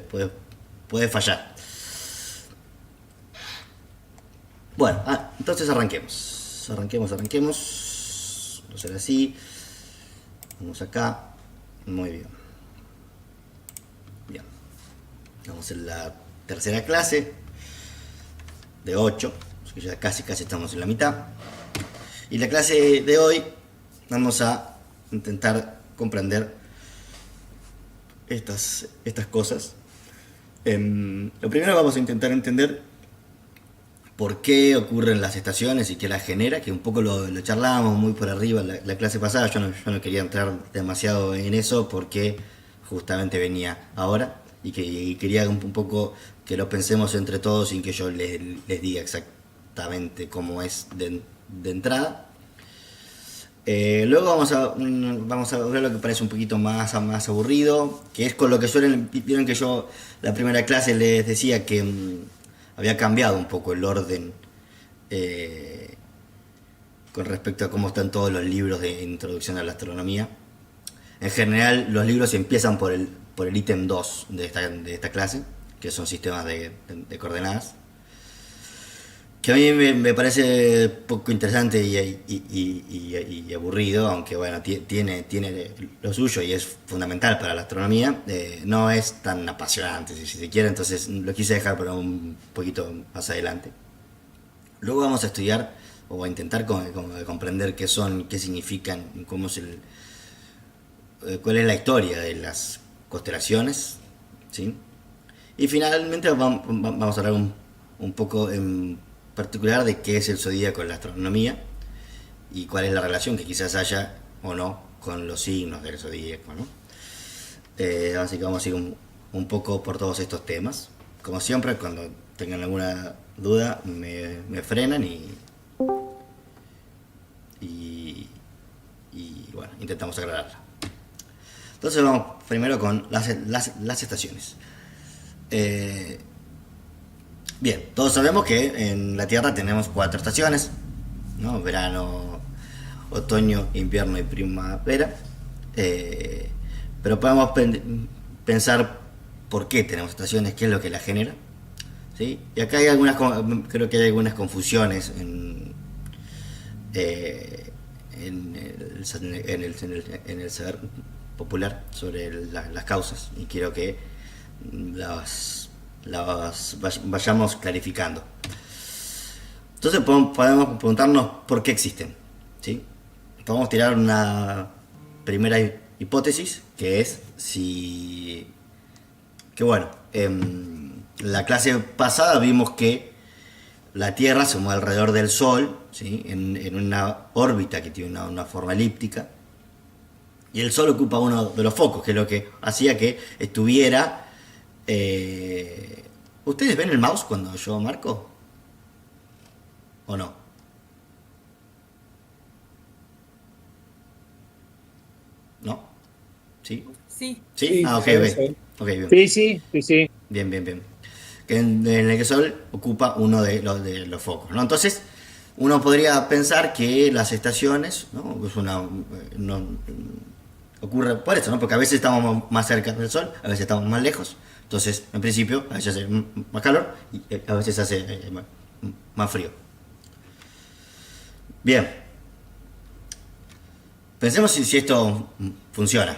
puede fallar. Bueno, entonces arranquemos. Arranquemos. Vamos a hacer así. Vamos acá. Muy bien. Bien. Vamos en la tercera clase de 8. Así que ya casi estamos en la mitad. Y la clase de hoy vamos a intentar comprender estas cosas. Lo primero vamos a intentar entender por qué ocurren las estaciones y qué las genera, que un poco lo charlábamos muy por arriba la clase pasada. Yo no quería entrar demasiado en eso porque justamente venía ahora y quería un poco que lo pensemos entre todos sin que yo les diga exactamente cómo es de entrada. Luego vamos a ver lo que parece un poquito más aburrido, que es con lo que vieron que yo la primera clase les decía que había cambiado un poco el orden con respecto a cómo están todos los libros de introducción a la astronomía. En general los libros empiezan por el ítem 2 de esta clase, que son sistemas de coordenadas, que a mí me parece poco interesante y aburrido, aunque bueno, tiene lo suyo y es fundamental para la astronomía. No es tan apasionante, si se quiere, entonces lo quise dejar para un poquito más adelante. Luego vamos a estudiar o a intentar comprender qué son, qué significan, cómo es cuál es la historia de las constelaciones, ¿sí? Y finalmente vamos a hablar un poco en particular de qué es el zodíaco en la astronomía y cuál es la relación que quizás haya o no con los signos del zodíaco, ¿no? Así que vamos a ir un poco por todos estos temas. Como siempre, cuando tengan alguna duda me frenan y bueno, intentamos aclararla. Entonces vamos primero con las estaciones. Bien, todos sabemos que en la Tierra tenemos 4 estaciones, ¿no? Verano, otoño, invierno y primavera. Pero podemos pensar por qué tenemos estaciones, qué es lo que las genera, ¿sí? Y acá creo que hay algunas confusiones en el saber popular sobre las causas, y quiero que las vayamos clarificando. Entonces podemos preguntarnos por qué existen, ¿sí? Podemos tirar una primera hipótesis, que es que bueno, en la clase pasada vimos que la Tierra se mueve alrededor del Sol, ¿sí? en una órbita que tiene una forma elíptica, y el Sol ocupa uno de los focos, que es lo que hacía que estuviera... ¿Ustedes ven el mouse cuando yo marco? ¿O no? ¿No? ¿Sí? Sí. ¿Sí? Sí, Ah, ok, sí, ok. sí. Ok, bien. Sí. Bien. Que en el que el Sol ocupa uno de los focos, ¿no? Entonces, uno podría pensar que las estaciones, ¿no? Ocurre por eso, ¿no? Porque a veces estamos más cerca del Sol, a veces estamos más lejos. Entonces, en principio, a veces hace más calor y a veces hace más frío. Bien. Pensemos si esto funciona.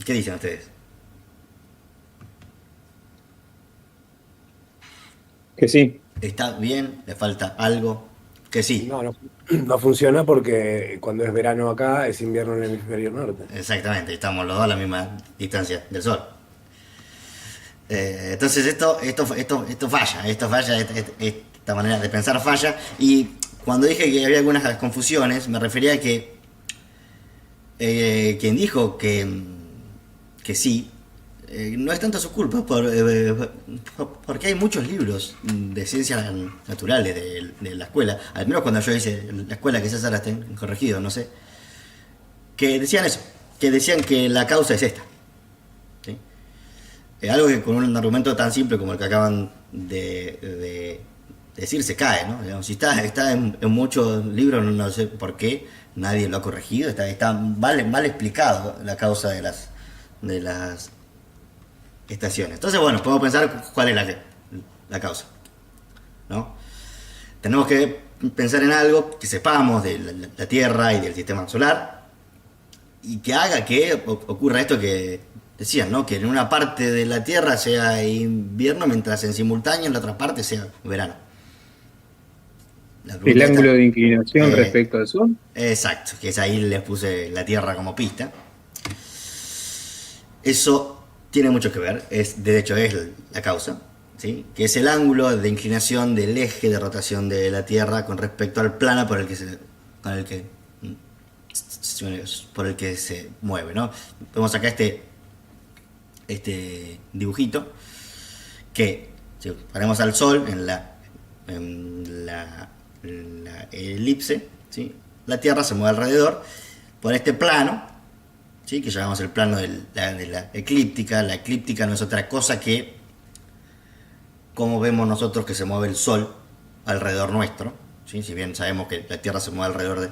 ¿Qué dicen ustedes? Que sí. ¿Está bien? ¿Le falta algo? Que sí. No funciona porque cuando es verano acá es invierno en el hemisferio norte. Exactamente, estamos los dos a la misma distancia del Sol. Entonces esto falla, esta manera de pensar falla. Y cuando dije que había algunas confusiones, me refería a que quien dijo que sí, no es tanto su culpa, porque hay muchos libros de ciencias naturales de la escuela, al menos cuando yo hice la escuela, quizás ahora estén corregidos, no sé, que decían eso, que decían que la causa es esta. ¿Sí? Algo que con un argumento tan simple como el que acaban de decir se cae, ¿no? Digamos, si está en muchos libros, no sé por qué nadie lo ha corregido, está mal explicado la causa de las estaciones. Entonces, bueno, podemos pensar cuál es la causa, ¿no? Tenemos que pensar en algo que sepamos de la Tierra y del sistema solar y que haga que ocurra esto que decían, ¿no? Que en una parte de la Tierra sea invierno mientras en simultáneo en la otra parte sea verano. La El pregunta ángulo está, de inclinación eh, respecto al Sol. exacto, que es ahí les puse la Tierra como pista. Eso tiene mucho que ver, de hecho es la causa, ¿sí? Que es el ángulo de inclinación del eje de rotación de la Tierra con respecto al plano con el que, por el que se mueve, ¿no? Vemos acá este dibujito que si ponemos al Sol en la elipse, ¿sí? La Tierra se mueve alrededor por este plano, ¿sí? Que llamamos el plano de la eclíptica. La eclíptica no es otra cosa que cómo vemos nosotros que se mueve el Sol alrededor nuestro, ¿sí? Si bien sabemos que la Tierra se mueve alrededor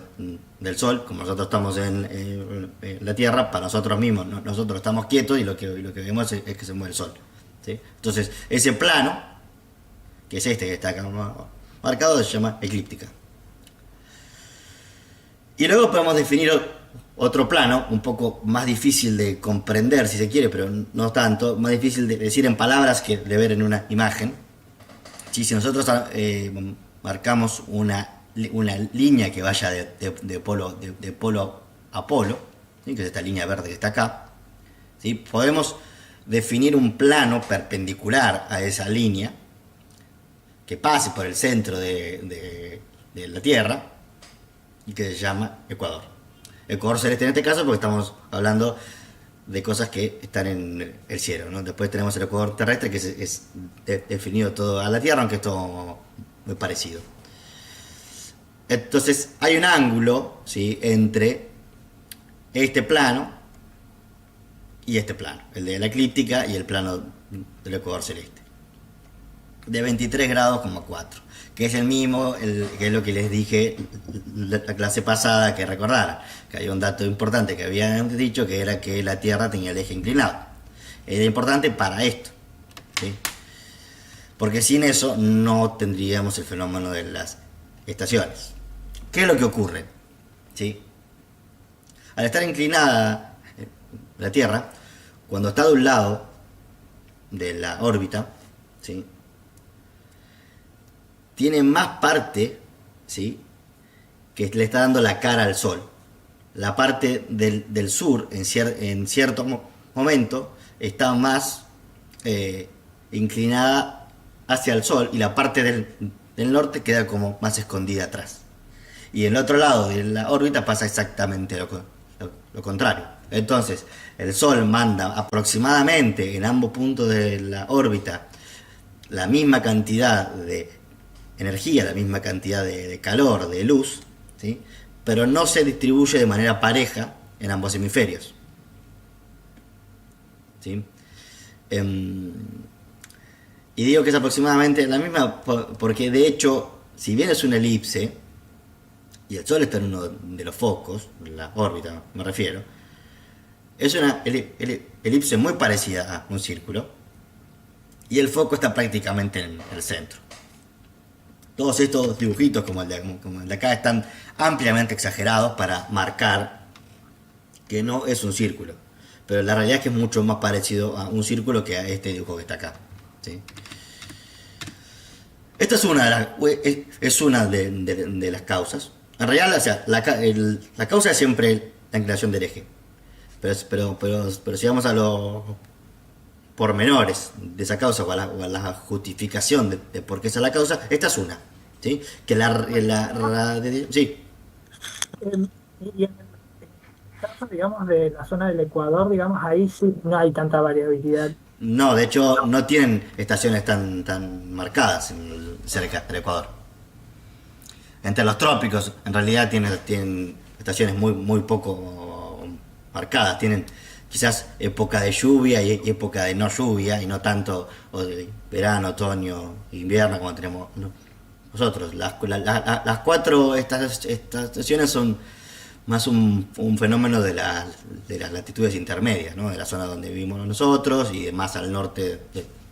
del Sol, como nosotros estamos en la Tierra, para nosotros mismos, nosotros estamos quietos y lo que vemos es que se mueve el Sol, ¿sí? Entonces, ese plano, que es este que está acá marcado, se llama eclíptica. Y luego podemos definir otro plano, un poco más difícil de comprender si se quiere, pero no tanto, más difícil de decir en palabras que de ver en una imagen. Si nosotros marcamos una línea que vaya de polo a polo, ¿sí? Que es esta línea verde que está acá, ¿sí? Podemos definir un plano perpendicular a esa línea que pase por el centro de la Tierra y que se llama ecuador. Ecuador celeste en este caso porque estamos hablando de cosas que están en el cielo, ¿no? Después tenemos el ecuador terrestre que es definido todo a la Tierra, aunque es todo muy parecido. Entonces hay un ángulo, ¿sí? Entre este plano y este plano, el de la eclíptica y el plano del ecuador celeste, de 23 grados, 4, que es el mismo, que es lo que les dije la clase pasada, que recordaran, que había un dato importante que habían dicho, que era que la Tierra tenía el eje inclinado. Era importante para esto, ¿sí? Porque sin eso no tendríamos el fenómeno de las estaciones. ¿Qué es lo que ocurre? ¿Sí? Al estar inclinada la Tierra, cuando está de un lado de la órbita, ¿sí? Tiene más parte, ¿sí? Que le está dando la cara al Sol. La parte del sur, en cierto momento, está más inclinada hacia el Sol, y la parte del norte queda como más escondida atrás. Y en el otro lado de la órbita pasa exactamente lo contrario. Entonces, el Sol manda aproximadamente en ambos puntos de la órbita la misma cantidad de energía, la misma cantidad de calor, de luz, ¿sí? Pero no se distribuye de manera pareja en ambos hemisferios, ¿sí? Y digo que es aproximadamente la misma porque de hecho, si bien es una elipse y el Sol está en uno de los focos, la órbita me refiero, es una elipse muy parecida a un círculo y el foco está prácticamente en el centro. Todos estos dibujitos como el de acá están ampliamente exagerados para marcar que no es un círculo, pero la realidad es que es mucho más parecido a un círculo que a este dibujo que está acá, ¿sí? Esta es una de las causas. En realidad, o sea, la causa es siempre la inclinación del eje, pero si vamos a los pormenores de esa causa o a la justificación de por qué esa es la causa, esta es una, ¿sí? Que sí. Y en el caso, digamos, de la zona del Ecuador, digamos, ahí sí no hay tanta variabilidad. No, de hecho no tienen estaciones tan marcadas cerca del Ecuador. Entre los trópicos en realidad tienen estaciones muy poco marcadas, tienen quizás época de lluvia y época de no lluvia, y no tanto o de verano, otoño, invierno como tenemos nosotros. Las cuatro estaciones son más un fenómeno de las latitudes intermedias, ¿no? De la zona donde vivimos nosotros y de más al norte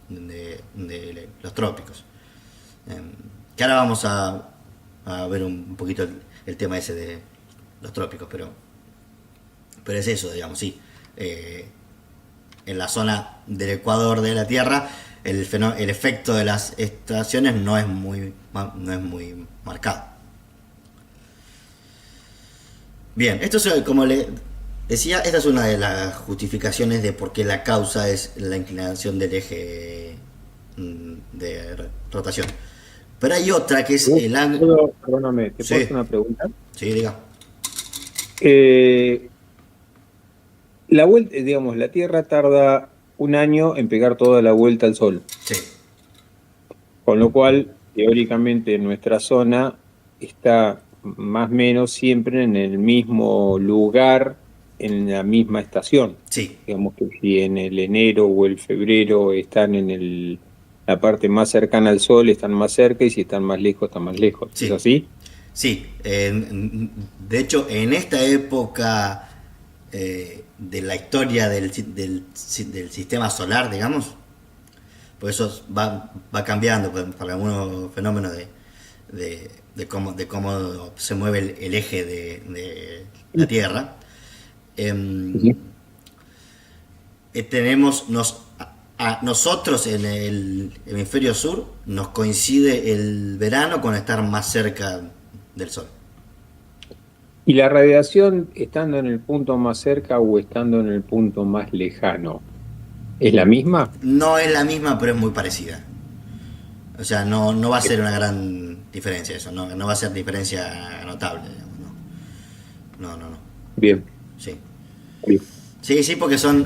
de los trópicos. Que ahora vamos a ver un poquito el tema ese de los trópicos, pero es eso, digamos, sí. En la zona del ecuador de la Tierra, el efecto de las estaciones no es muy marcado. Bien, esto es, como le decía, esta es una de las justificaciones de por qué la causa es la inclinación del eje de rotación. Pero hay otra que es el ángulo. Perdóname, ¿te puedo hacer una pregunta? Sí, diga. La vuelta, digamos, la Tierra tarda un año en pegar toda la vuelta al Sol. Sí. Con lo cual, teóricamente, nuestra zona está más o menos siempre en el mismo lugar, en la misma estación. Sí. Digamos que si en el enero o el febrero están en la parte más cercana al Sol, están más cerca, y si están más lejos, están más lejos. Sí. ¿Es así? Sí. De hecho, en esta época de la historia del sistema solar, digamos, por eso va cambiando por algunos fenómenos de cómo se mueve el eje de la Tierra. Tenemos a nosotros en el hemisferio sur nos coincide el verano con estar más cerca del Sol. ¿Y la radiación, estando en el punto más cerca o estando en el punto más lejano, es la misma? No es la misma, pero es muy parecida. O sea, no va a ser una gran diferencia eso, no va a ser diferencia notable, digamos, no. Bien. Sí. Bien. Sí, porque son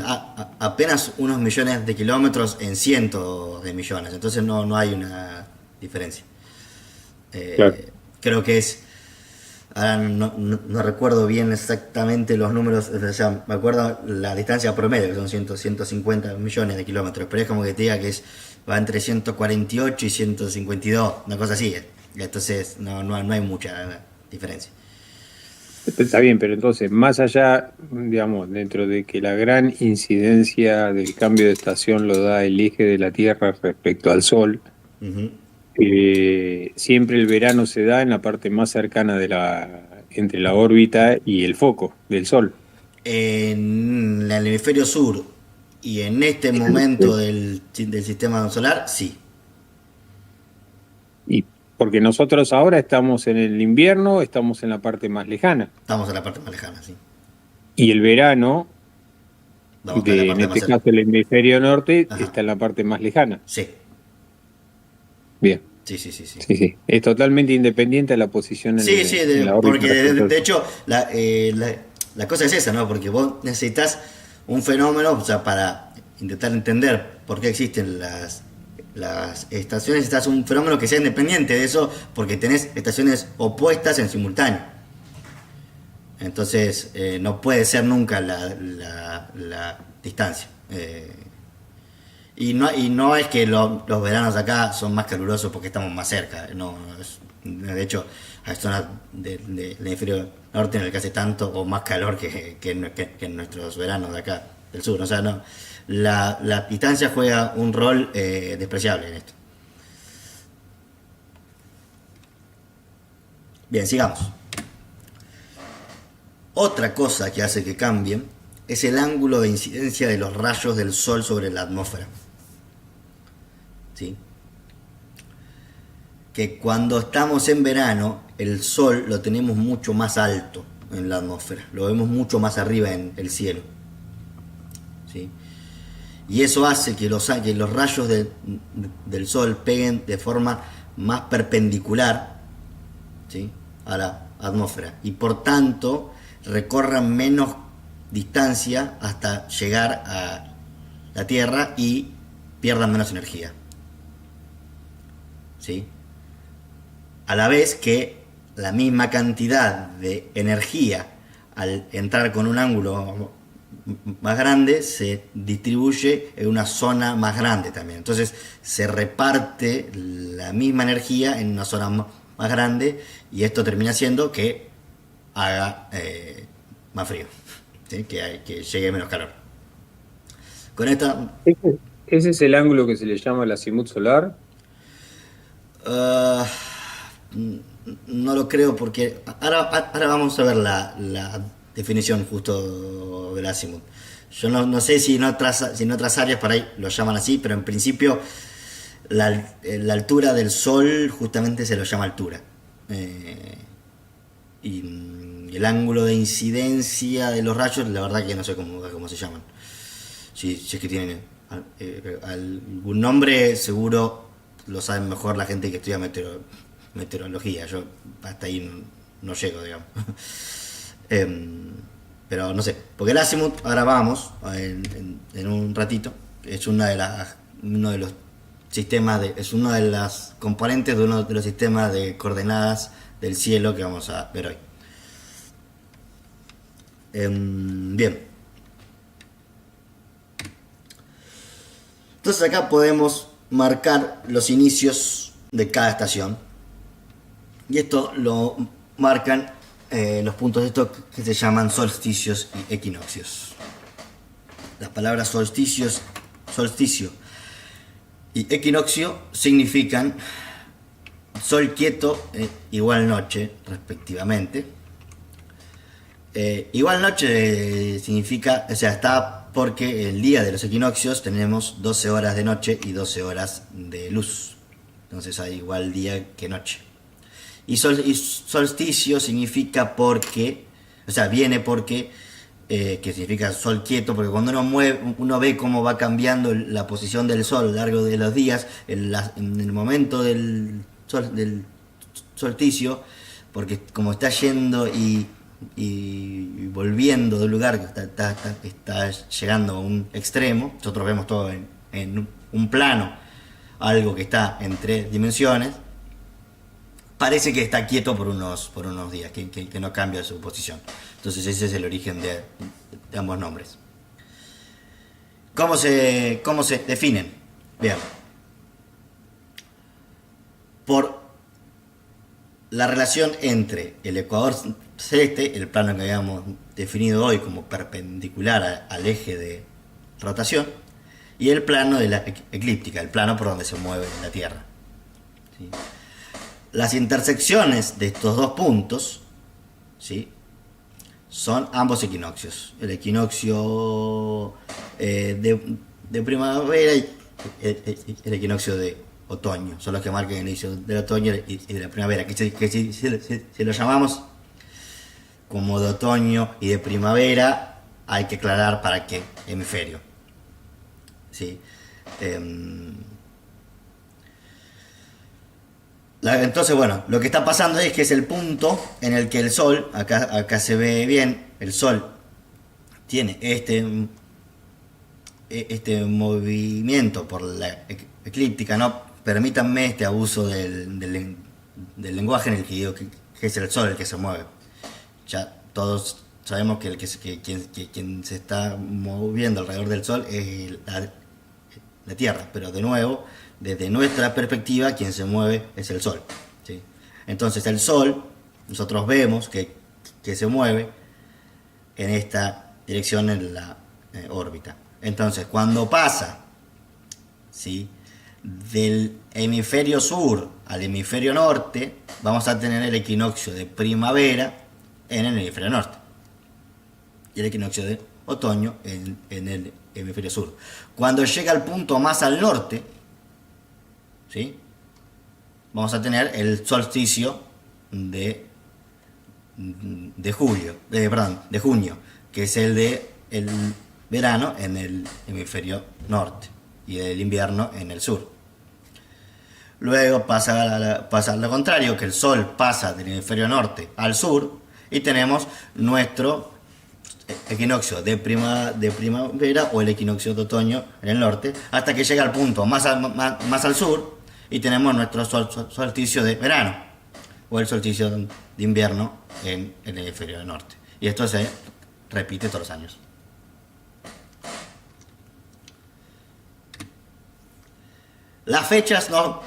apenas unos millones de kilómetros en cientos de millones, entonces no hay una diferencia. Claro. Creo que es, ahora no recuerdo bien exactamente los números, o sea, me acuerdo la distancia promedio, que son 150 millones de kilómetros, pero es como que te diga que va entre 148 y 152, una cosa así. Entonces no hay mucha diferencia. Está bien, pero entonces, más allá, digamos, dentro de que la gran incidencia del cambio de estación lo da el eje de la Tierra respecto al Sol, Uh-huh. siempre el verano se da en la parte más cercana entre la órbita y el foco del Sol. En el hemisferio sur y en este momento del sistema solar, sí. Y porque nosotros ahora estamos en el invierno, estamos en la parte más lejana. Estamos en la parte más lejana, sí. Y el verano, Vamos a la parte en más este cerca. caso el hemisferio norte, Ajá. está en la parte más lejana. Sí. Bien. Sí. Es totalmente independiente de la posición en, Sí, en la órbita. porque de hecho la cosa es esa, ¿no? Porque vos necesitas un fenómeno, o sea, para intentar entender por qué existen las estaciones, necesitas un fenómeno que sea independiente de eso, porque tenés estaciones opuestas en simultáneo. Entonces, no puede ser nunca la distancia. Y no es que los veranos acá son más calurosos porque estamos más cerca. De hecho, hay zonas del hemisferio norte en el que hace tanto o más calor que en nuestros veranos de acá del sur. O sea, no, la distancia juega un rol despreciable en esto. Bien, sigamos. Otra cosa que hace que cambien es el ángulo de incidencia de los rayos del Sol sobre la atmósfera. ¿Sí? Que cuando estamos en verano, el Sol lo tenemos mucho más alto en la atmósfera, lo vemos mucho más arriba en el cielo. ¿Sí? Y eso hace que los rayos del Sol peguen de forma más perpendicular, ¿sí?, a la atmósfera, y por tanto recorran menos distancia hasta llegar a la Tierra y pierdan menos energía. ¿Sí? A la vez que la misma cantidad de energía al entrar con un ángulo más grande se distribuye en una zona más grande también. Entonces se reparte la misma energía en una zona más grande, y esto termina haciendo que haga más frío, ¿sí? Que llegue menos calor. Con esta, Ese es el ángulo que se le llama el azimut solar. ah, no lo creo porque ahora vamos a ver la definición justo del azimut. Yo no sé si si en otras áreas por ahí lo llaman así, pero en principio la altura del sol justamente se lo llama altura. Y el ángulo de incidencia de los rayos, la verdad que no sé cómo se llaman. Si es que tienen algún nombre, seguro lo saben mejor la gente que estudia meteorología. Yo hasta ahí no llego, digamos. Pero no sé, porque el azimut, ahora vamos, en un ratito, es uno de los sistemas, es una de las componentes de uno de los sistemas de coordenadas del cielo que vamos a ver hoy. Bien. Entonces acá podemos marcar los inicios de cada estación. Y esto lo marcan los puntos de esto que se llaman solsticios y equinoccios. Las palabras solsticio y equinoccio significan sol quieto, igual noche, respectivamente. Igual noche significa, o sea, está porque el día de los equinoccios tenemos 12 horas de noche y 12 horas de luz. Entonces hay igual día que noche. Y solsticio significa porque, o sea, viene porque, que significa sol quieto, porque cuando uno ve cómo va cambiando la posición del sol a lo largo de los días, en el momento del solsticio, porque como está yendo y volviendo del lugar que está llegando a un extremo, nosotros vemos todo en un plano, algo que está en 3 dimensiones, parece que está quieto por unos días, que no cambia su posición. Entonces ese es el origen de ambos nombres. ¿Cómo se definen? Bien. Por la relación entre el ecuador celeste, el plano que habíamos definido hoy como perpendicular al eje de rotación, y el plano de la eclíptica, el plano por donde se mueve la Tierra. ¿Sí? Las intersecciones de estos dos puntos, ¿sí?, son ambos equinoccios. El equinoccio de primavera y el equinoccio de otoño. Son los que marcan el inicio del otoño y de la primavera. Que si lo llamamos como de otoño y de primavera, hay que aclarar para qué hemisferio. ¿Sí? Entonces, bueno, lo que está pasando es que es el punto en el que el sol, acá se ve bien, el sol tiene este movimiento por la eclíptica, ¿no? Permítanme este abuso del lenguaje en el que digo que es el sol el que se mueve. Ya todos sabemos que quien se está moviendo alrededor del sol es la Tierra, pero de nuevo, desde nuestra perspectiva, quien se mueve es el sol, ¿sí? Entonces el sol, nosotros vemos que se mueve en esta dirección en la órbita. Entonces cuando pasa, ¿sí?, del hemisferio sur al hemisferio norte, vamos a tener el equinoccio de primavera en el hemisferio norte y el equinoccio de otoño en el hemisferio sur. Cuando llega al punto más al norte, ¿sí?, vamos a tener el solsticio de junio, que es el de el verano en el hemisferio norte y el invierno en el sur. Luego pasa lo contrario, que el sol pasa del hemisferio norte al sur y tenemos nuestro equinoccio de primavera o el equinoccio de otoño en el norte, hasta que llega al punto más al sur y tenemos nuestro solsticio de verano o el solsticio de invierno en el hemisferio norte. Y esto se repite todos los años. Las fechas no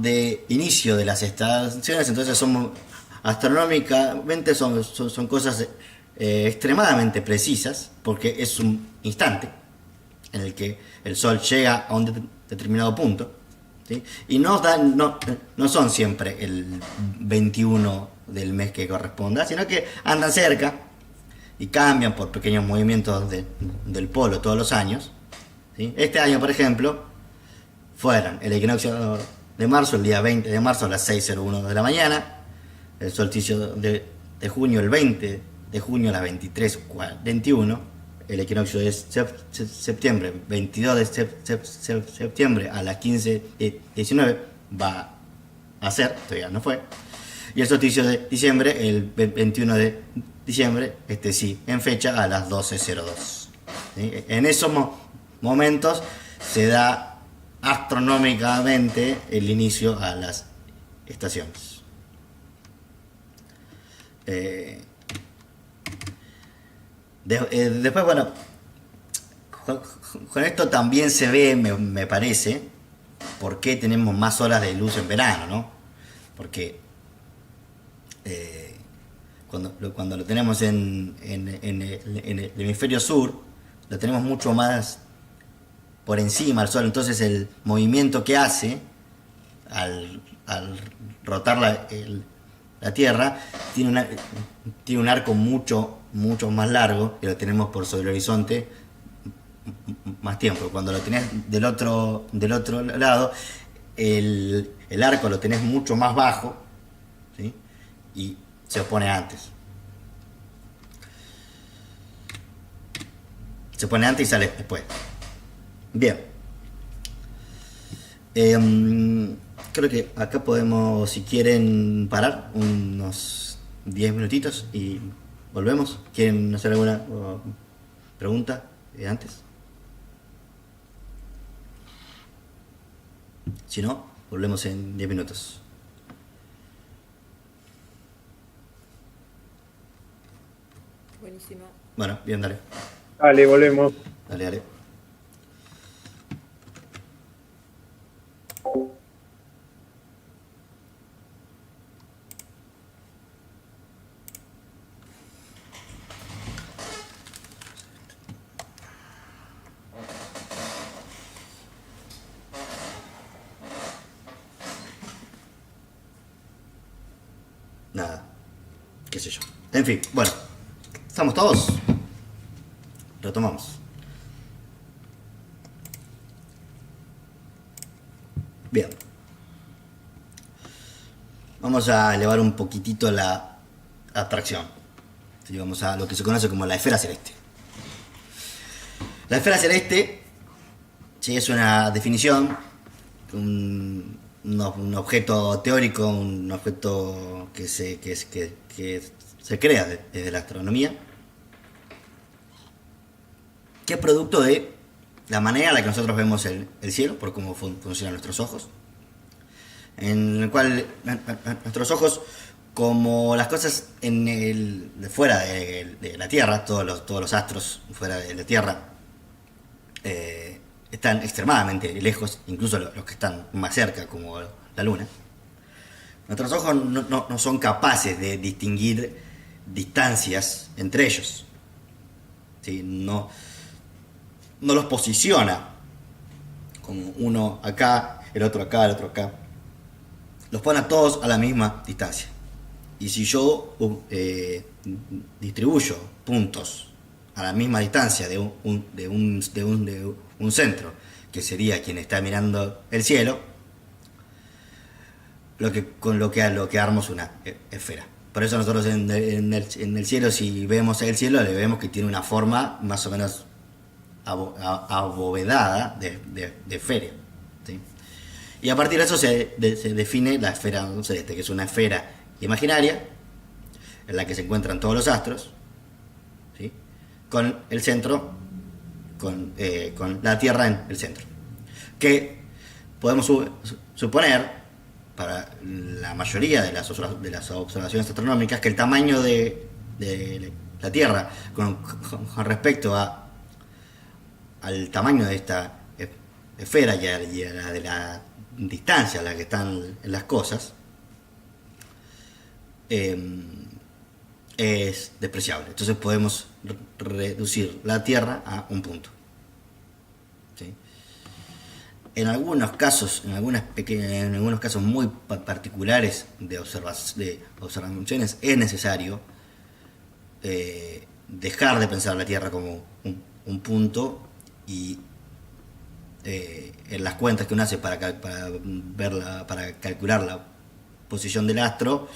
de inicio de las estaciones entonces son astronómicamente son cosas extremadamente precisas, porque es un instante en el que el Sol llega a un determinado punto, ¿sí? Y no son siempre el 21 del mes que corresponda, sino que andan cerca y cambian por pequeños movimientos del polo todos los años, ¿sí? Este año, por ejemplo, fueron el equinoccio de marzo, el día 20 de marzo a las 6:01 de la mañana, el solsticio de junio el 20 de junio a las 23:21, el equinoccio de septiembre, 22 de septiembre a las 15:19 va a ser, todavía no fue, y el solsticio de diciembre, el 21 de diciembre, este sí, en fecha a las 12:02. ¿Sí? En esos momentos se da astronómicamente el inicio a las estaciones. Después, bueno, con esto también se ve, me parece, por qué tenemos más horas de luz en verano, ¿no? Porque cuando lo tenemos en el hemisferio sur, lo tenemos mucho más por encima del Sol, entonces el movimiento que hace al rotar la Tierra tiene un arco mucho más largo, y lo tenemos por sobre el horizonte más tiempo. Cuando lo tenés del otro lado, el arco lo tenés mucho más bajo, ¿sí? Y se pone antes. Se pone antes y sale después. Bien. Creo que acá podemos, si quieren, parar unos 10 minutitos y volvemos. ¿Quieren hacer alguna pregunta antes? Si no, volvemos en 10 minutos. Buenísimo. Bueno, bien, dale. Dale, volvemos. Dale. Nada, qué sé yo. En fin, bueno, ¿estamos todos? Retomamos. Bien. Vamos a elevar un poquitito la abstracción. ¿Sí? Vamos a lo que se conoce como la esfera celeste. La esfera celeste, sí, es una definición, un objeto teórico, un objeto que se crea desde la astronomía, que es producto de la manera en la que nosotros vemos el cielo, por cómo funcionan nuestros ojos, en el cual nuestros ojos, como las cosas fuera de la Tierra, todos los astros fuera de la Tierra están extremadamente lejos, incluso los que están más cerca, como la Luna. Nuestros ojos no son capaces de distinguir distancias entre ellos, ¿sí? No los posiciona como uno acá, el otro acá, el otro acá. Los pone a todos a la misma distancia. Y si yo distribuyo puntos a la misma distancia de un centro, que sería quien está mirando el cielo, con lo que armamos una esfera. Por eso nosotros en el cielo, si vemos el cielo, le vemos que tiene una forma más o menos abovedada de esfera, ¿sí? Y a partir de eso se define la esfera celeste, que es una esfera imaginaria en la que se encuentran todos los astros, ¿sí? Con el centro, con la Tierra en el centro, que podemos suponer para la mayoría de las observaciones astronómicas que el tamaño de la Tierra con respecto al tamaño de esta esfera y a la distancia a la que están las cosas es despreciable. Entonces podemos reducir la Tierra a un punto. ¿Sí? En algunos casos, en algunos casos muy particulares de observaciones, es necesario dejar de pensar la Tierra como un punto y en las cuentas que uno hace para calcular la posición del astro,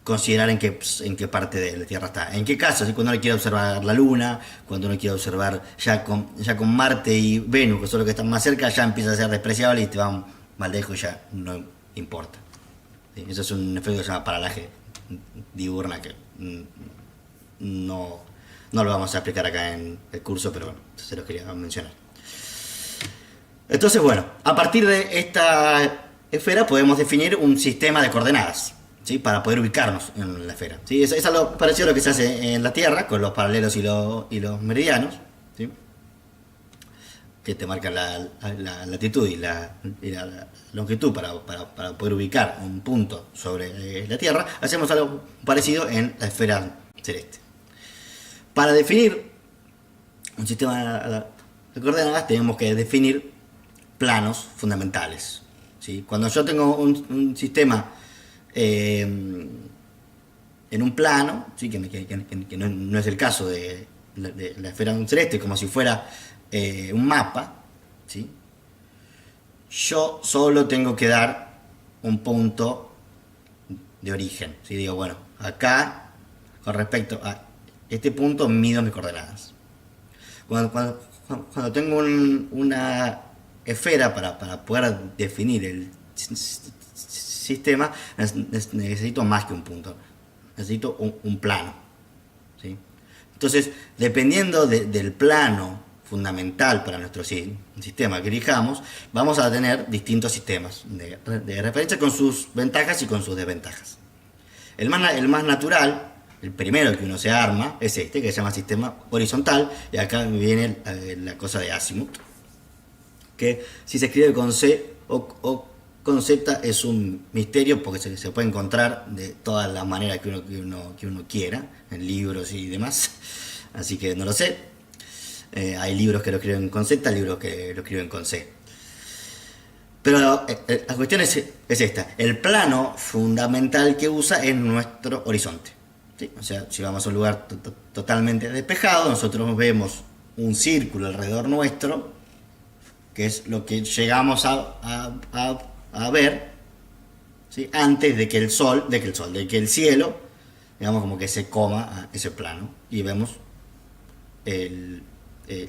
considerar en qué parte de la Tierra está. ¿En qué caso? ¿Sí? Cuando uno quiere observar la Luna, cuando uno quiere observar ya con Marte y Venus, que son los que están más cerca, ya empieza a ser despreciable y te van más lejos y ya no importa. ¿Sí? Eso es un efecto que se llama paralaje diurna, que no lo vamos a explicar acá en el curso, pero bueno, se los quería mencionar. Entonces, bueno, a partir de esta esfera podemos definir un sistema de coordenadas, ¿sí? Para poder ubicarnos en la esfera, ¿sí? Es algo parecido a lo que se hace en la Tierra con los paralelos y los meridianos, ¿sí? Que te marcan la latitud y la longitud para poder ubicar un punto sobre la Tierra. Hacemos algo parecido en la esfera celeste. Para definir un sistema de coordenadas tenemos que definir planos fundamentales, ¿sí? Cuando yo tengo un sistema en un plano, ¿sí? que no es el caso de la esfera celeste, como si fuera un mapa, ¿sí? Yo solo tengo que dar un punto de origen, ¿sí? Digo, bueno, acá con respecto a este punto mido mis coordenadas. Cuando tengo una esfera para poder definir el sistema, necesito más que un punto, necesito un plano, ¿sí? Entonces, dependiendo del plano fundamental para nuestro sistema que elijamos, vamos a tener distintos sistemas de referencia con sus ventajas y con sus desventajas. El más natural, el primero que uno se arma, es este, que se llama sistema horizontal, y acá viene la cosa de Azimuth, que si se escribe con C o con Z es un misterio porque se puede encontrar de todas las maneras que uno quiera, en libros y demás, así que no lo sé. Hay libros que lo escriben con Z, libros que lo escriben con C. Pero la cuestión es esta: el plano fundamental que usa es nuestro horizonte, ¿sí? O sea, si vamos a un lugar totalmente despejado, nosotros vemos un círculo alrededor nuestro, que es lo que llegamos a ver, ¿sí? Antes de que el cielo, digamos, como que se coma a ese plano, y vemos el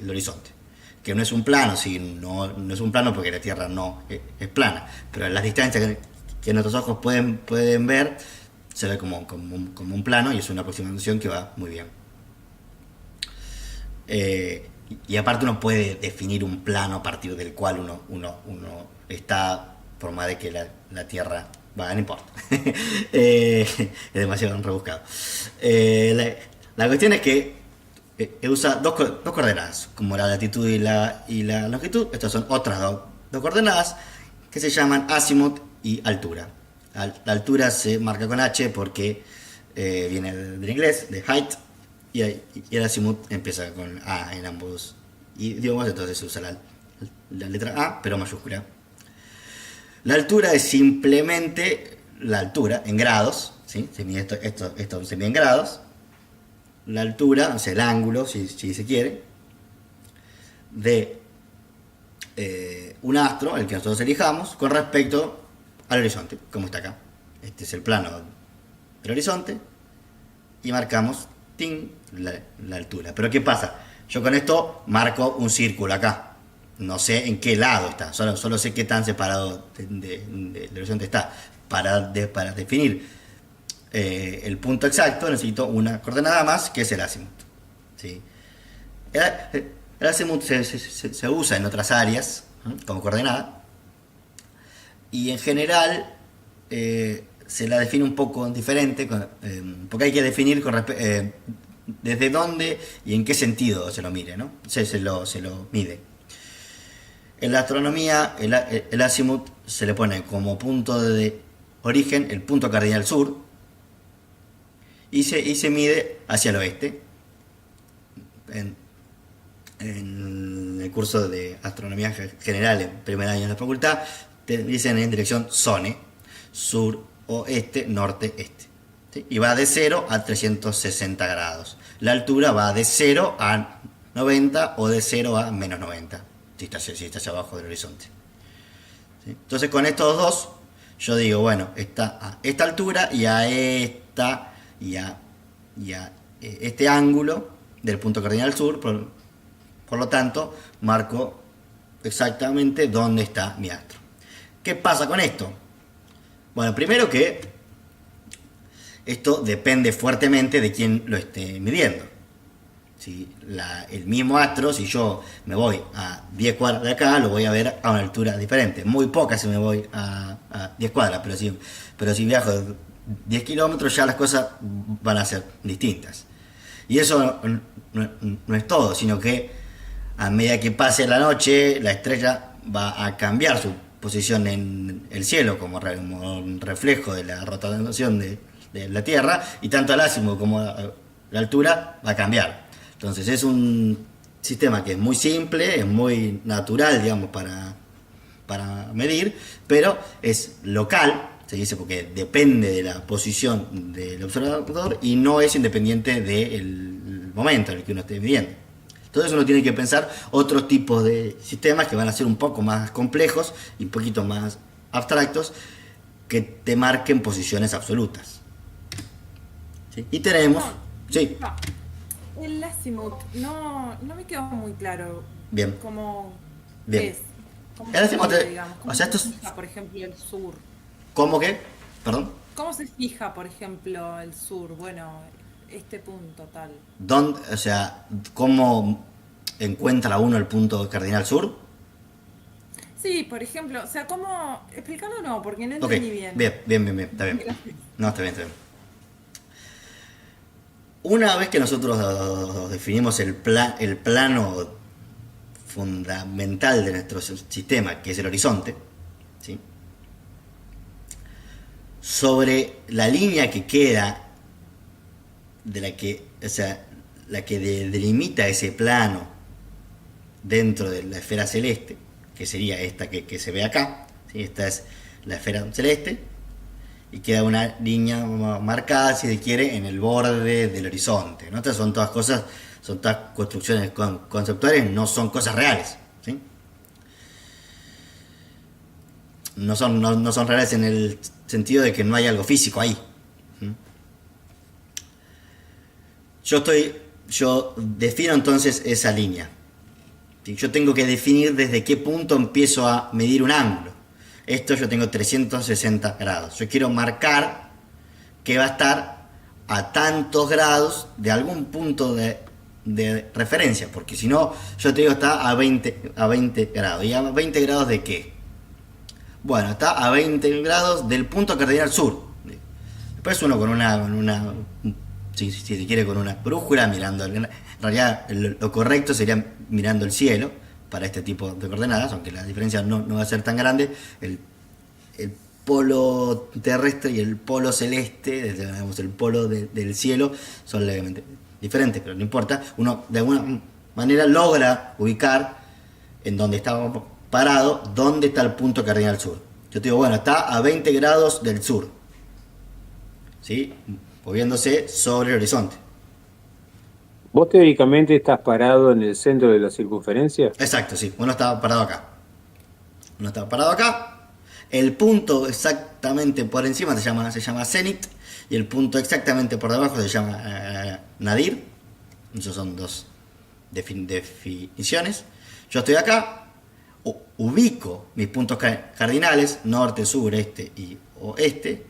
horizonte, que no es un plano, ¿sí? no es un plano porque la Tierra no es plana, pero a las distancias que nuestros ojos pueden ver, se ve como un plano, y es una aproximación que va muy bien. Y aparte uno puede definir un plano a partir del cual uno está, por más de que la Tierra, no importa, es demasiado rebuscado. La cuestión es que usa dos coordenadas, como la latitud y la longitud. Estas son otras dos coordenadas que se llaman azimuth y altura. La altura se marca con H porque viene del inglés, de height, y el azimuth empieza con A en ambos idiomas, entonces se usa la letra A, pero mayúscula. La altura es simplemente la altura en grados, ¿sí? Se mide esto se mide en grados. La altura, o sea, el ángulo, si se quiere, de un astro, el que nosotros elijamos, con respecto al horizonte, como está acá. Este es el plano del horizonte, y marcamos la altura. Pero ¿qué pasa? Yo con esto marco un círculo acá. No sé en qué lado está, solo sé qué tan separado del horizonte está. Para definir el punto exacto necesito una coordenada más, que es el azimuth, ¿sí? El azimuth se usa en otras áreas, ¿no?, como coordenada, y en general se la define un poco diferente, porque hay que definir desde dónde y en qué sentido se lo mire, ¿no? Se lo mide. En la astronomía, el azimuth se le pone como punto de origen el punto cardinal sur, y se mide hacia el oeste. En, en el curso de astronomía general en primer año de la facultad te dicen en dirección SONE, sur, oeste, norte, este. ¿Sí? Y va de 0 a 360 grados. La altura va de 0 a 90 o de 0 a menos 90, si está hacia abajo del horizonte. ¿Sí? Entonces con estos dos, yo digo, bueno, está a esta altura y a esta y a este ángulo del punto cardinal sur, por lo tanto, marco exactamente dónde está mi astro. ¿Qué pasa con esto? Bueno, primero que esto depende fuertemente de quién lo esté midiendo. Si el mismo astro, si yo me voy a 10 cuadras de acá, lo voy a ver a una altura diferente. Muy poca si me voy a 10 cuadras, pero si viajo 10 kilómetros ya las cosas van a ser distintas. Y eso no es todo, sino que a medida que pase la noche, la estrella va a cambiar su posición en el cielo como un reflejo de la rotación de la Tierra, y tanto el azimut como la altura va a cambiar. Entonces es un sistema que es muy simple, es muy natural, digamos, para medir, pero es local, se dice, porque depende de la posición del observador y no es independiente del momento en el que uno esté midiendo. Entonces uno tiene que pensar otros tipos de sistemas que van a ser un poco más complejos y un poquito más abstractos, que te marquen posiciones absolutas. ¿Sí? Y tenemos... Sí. No, el azimut no me quedó muy claro. Bien. Cómo Bien. es. Cómo El azimut, se, digamos, cómo o sea, se esto es... fija, por ejemplo, el sur. ¿Cómo que? Perdón. ¿Cómo se fija, por ejemplo, el sur? Bueno, este punto tal. ¿Dónde, o sea, cómo encuentra uno el punto cardinal sur? Sí, por ejemplo, o sea, ¿cómo? Explícalo no, porque no Ok, entendí bien. bien, está bien. No, está bien. Una vez que nosotros definimos el plano fundamental de nuestro sistema, que es el horizonte, ¿sí? Sobre la línea que queda, de la que, o sea, la que delimita ese plano dentro de la esfera celeste, que sería esta que se ve acá, ¿sí? Esta es la esfera celeste, y queda una línea marcada, si se quiere, en el borde del horizonte, ¿no? Estas son todas cosas, son todas construcciones conceptuales, no son cosas reales, ¿sí? No son reales en el sentido de que no hay algo físico ahí. ¿Sí? Yo defino entonces esa línea. ¿Sí? Yo tengo que definir desde qué punto empiezo a medir un ángulo. Esto yo tengo 360 grados. Yo quiero marcar que va a estar a tantos grados de algún punto de referencia, porque si no, yo te digo está a 20 grados. ¿Y a 20 grados de qué? Bueno, está a 20 grados del punto cardinal sur. Después uno con una si se quiere, con una brújula mirando, en realidad lo correcto sería mirando el cielo para este tipo de coordenadas, aunque la diferencia no va a ser tan grande. El polo terrestre y el polo celeste, digamos, el polo del cielo, son levemente diferentes, pero no importa. Uno de alguna manera logra ubicar en donde está parado, dónde está el punto cardinal sur. Yo te digo, bueno, está a 20 grados del sur, ¿sí? Moviéndose sobre el horizonte. ¿Vos teóricamente estás parado en el centro de la circunferencia? Exacto, sí. Uno está parado acá. El punto exactamente por encima se llama cenit, y el punto exactamente por debajo se llama nadir. Esas son dos definiciones. Yo estoy acá, ubico mis puntos cardinales, norte, sur, este y oeste,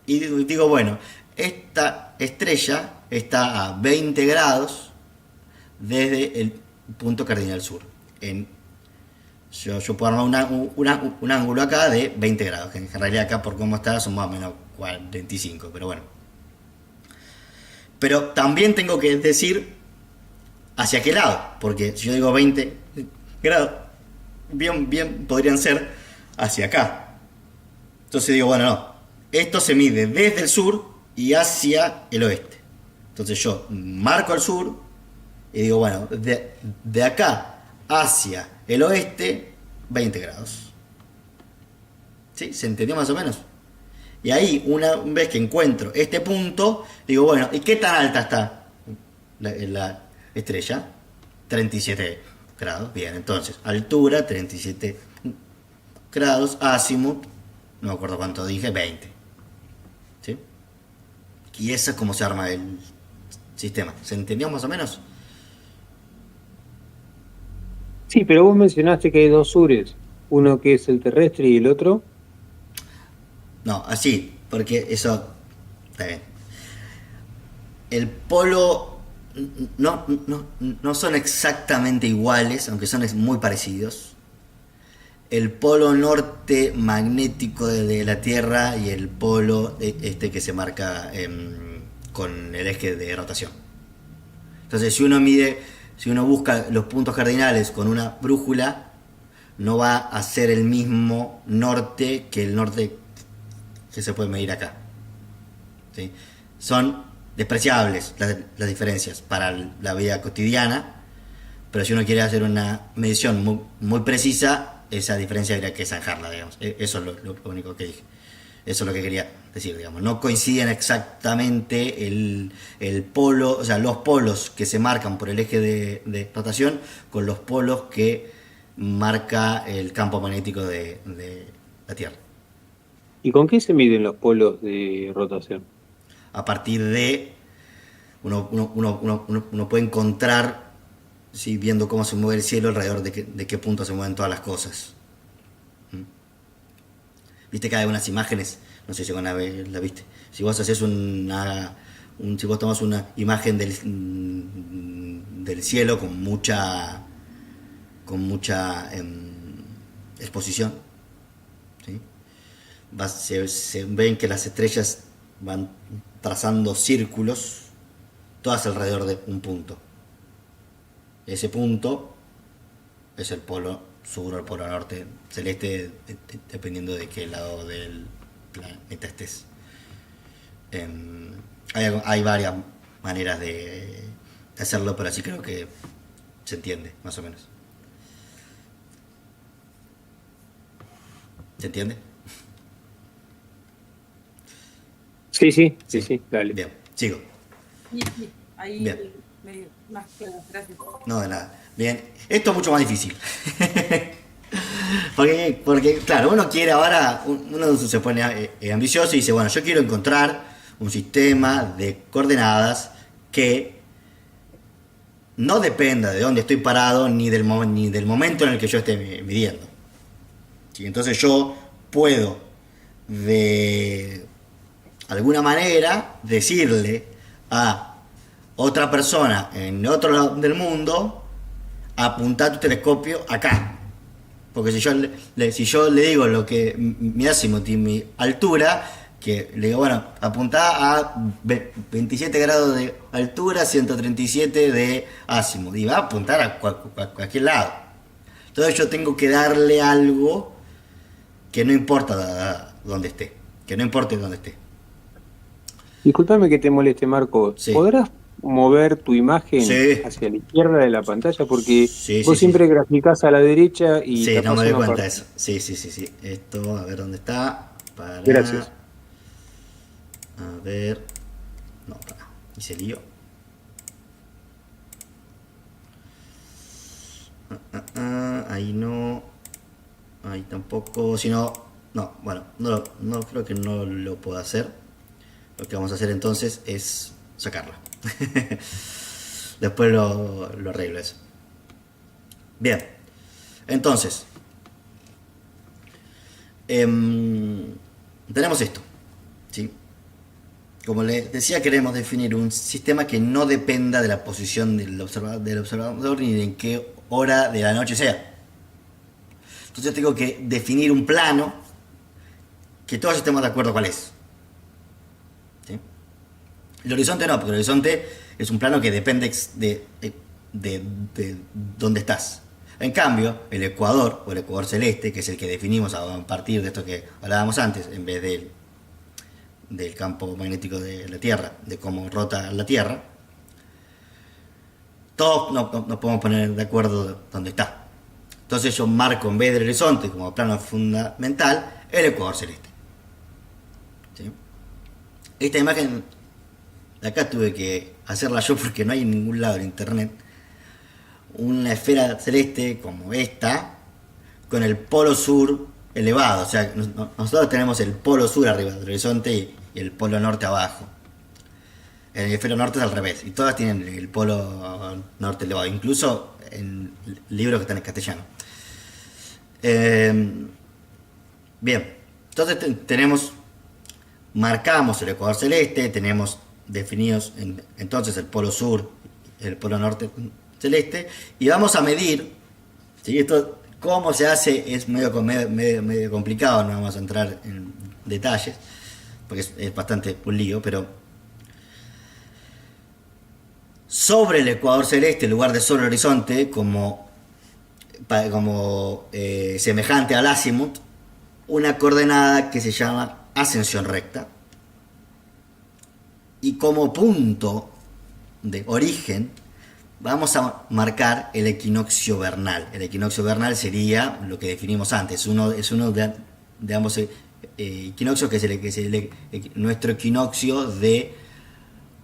y digo, bueno, esta estrella está a 20 grados desde el punto cardinal sur. Yo puedo armar un ángulo acá de 20 grados, que en realidad acá por cómo está son más o menos 45, pero bueno. Pero también tengo que decir hacia qué lado, porque si yo digo 20 grados, bien podrían ser hacia acá. Entonces digo, bueno, no, esto se mide desde el sur y hacia el oeste. Entonces yo marco al sur y digo, bueno, de acá hacia el oeste, 20 grados. ¿Sí? ¿Se entendió más o menos? Y ahí, una vez que encuentro este punto, digo, bueno, ¿y qué tan alta está la estrella? 37 grados. Bien, entonces, altura, 37 grados, azimut, no me acuerdo cuánto dije, 20. ¿Sí? Y eso es como se arma el sistema. ¿Se entendió más o menos? Sí, pero vos mencionaste que hay dos sures, uno que es el terrestre y el otro. No, así, porque eso está bien. El polo no son exactamente iguales, aunque son muy parecidos. El polo norte magnético de la Tierra y el polo que se marca con el eje de rotación. Entonces, si uno busca los puntos cardinales con una brújula, no va a ser el mismo norte que el norte que se puede medir acá. ¿Sí? Son despreciables las diferencias para la vida cotidiana, pero si uno quiere hacer una medición muy precisa, esa diferencia habría que zanjarla, digamos. Eso es lo único que dije. Eso es lo que quería decir, digamos. No coinciden exactamente el polo, o sea, los polos que se marcan por el eje de rotación con los polos que marca el campo magnético de la Tierra. ¿Y con qué se miden los polos de rotación? A partir de uno puede encontrar, ¿sí? Viendo cómo se mueve el cielo alrededor de qué punto se mueven todas las cosas. Viste que hay unas imágenes, no sé si alguna vez la viste. Si vos haces si vos tomas una imagen del cielo con mucha exposición, ¿sí? Se ven que las estrellas van trazando círculos, todas alrededor de un punto. Ese punto es el polo sur o el polo norte celeste, dependiendo de qué lado del planeta estés. Hay varias maneras de hacerlo, pero así creo que se entiende, más o menos. ¿Se entiende? Sí, dale. Bien, sigo. Sí, ahí Bien. más claro, gracias. No, de nada. Bien, esto es mucho más difícil. porque, claro, uno quiere ahora, uno se pone ambicioso y dice, bueno, yo quiero encontrar un sistema de coordenadas que no dependa de dónde estoy parado ni del momento en el que yo esté midiendo. ¿Sí? Entonces yo puedo, de alguna manera, decirle a otra persona en otro lado del mundo, apunta tu telescopio acá. Porque si yo le digo lo que mi azimut y mi altura, que le digo, bueno, apuntá a 27 grados de altura, 137 de azimut, y va a apuntar a cualquier lado. Entonces yo tengo que darle algo que no importa dónde esté, que no importe dónde esté. Disculpame que te moleste, Marco. Sí. ¿Podrás mover tu imagen Sí. hacia la izquierda de la pantalla? Porque Sí, vos sí, siempre graficás a la derecha y Sí, no tapás me doy una cuenta de parte. eso. Sí. Esto, a ver dónde está. Gracias. A ver. No, para. Hice lío. Ahí no. Ahí tampoco. Si no. No, bueno, no creo que no lo pueda hacer. Lo que vamos a hacer entonces es sacarla. Después lo arreglo eso. Bien. Entonces. Tenemos esto. ¿Sí? Como les decía, queremos definir un sistema que no dependa de la posición del observador ni de en qué hora de la noche sea. Entonces tengo que definir un plano que todos estemos de acuerdo cuál es. ¿Sí? El horizonte no, porque el horizonte es un plano que depende de dónde estás. En cambio, el ecuador o el ecuador celeste, que es el que definimos a partir de esto que hablábamos antes, en vez del campo magnético de la Tierra, de cómo rota la Tierra, todos nos podemos poner de acuerdo dónde está. Entonces yo marco en vez del horizonte como plano fundamental el ecuador celeste. ¿Sí? Esta imagen de acá tuve que hacerla yo porque no hay en ningún lado en internet. Una esfera celeste como esta, con el polo sur elevado. O sea, nosotros tenemos el polo sur arriba del horizonte y el polo norte abajo. El hemisferio norte es al revés, y todas tienen el polo norte elevado, incluso en libros que están en castellano. Bien, entonces marcamos el ecuador celeste, tenemos definidos entonces el polo sur, el polo norte celeste, y vamos a medir, ¿sí? Esto, cómo se hace, es medio complicado, no vamos a entrar en detalles, porque es bastante un lío, pero sobre el ecuador celeste, en lugar de sobre el horizonte, como semejante al azimut, una coordenada que se llama ascensión recta, y como punto de origen vamos a marcar el equinoccio vernal. El equinoccio vernal sería lo que definimos antes, es uno de ambos equinoccios, que es nuestro equinoccio de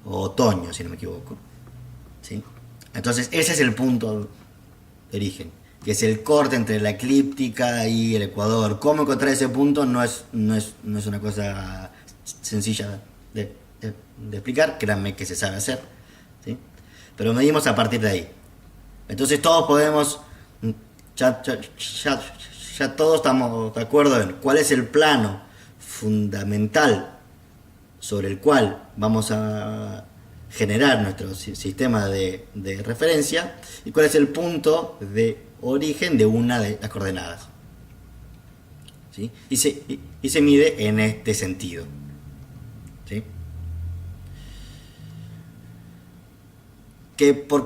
otoño, si no me equivoco. ¿Sí? Entonces ese es el punto de origen, que es el corte entre la eclíptica y el ecuador. Cómo encontrar ese punto no es una cosa sencilla de explicar, créanme que se sabe hacer, ¿sí? Pero medimos a partir de ahí. Entonces todos podemos, ya todos estamos de acuerdo en cuál es el plano fundamental sobre el cual vamos a generar nuestro sistema de referencia, y cuál es el punto de origen de una de las coordenadas, ¿sí? Y se mide en este sentido, ¿sí? Que por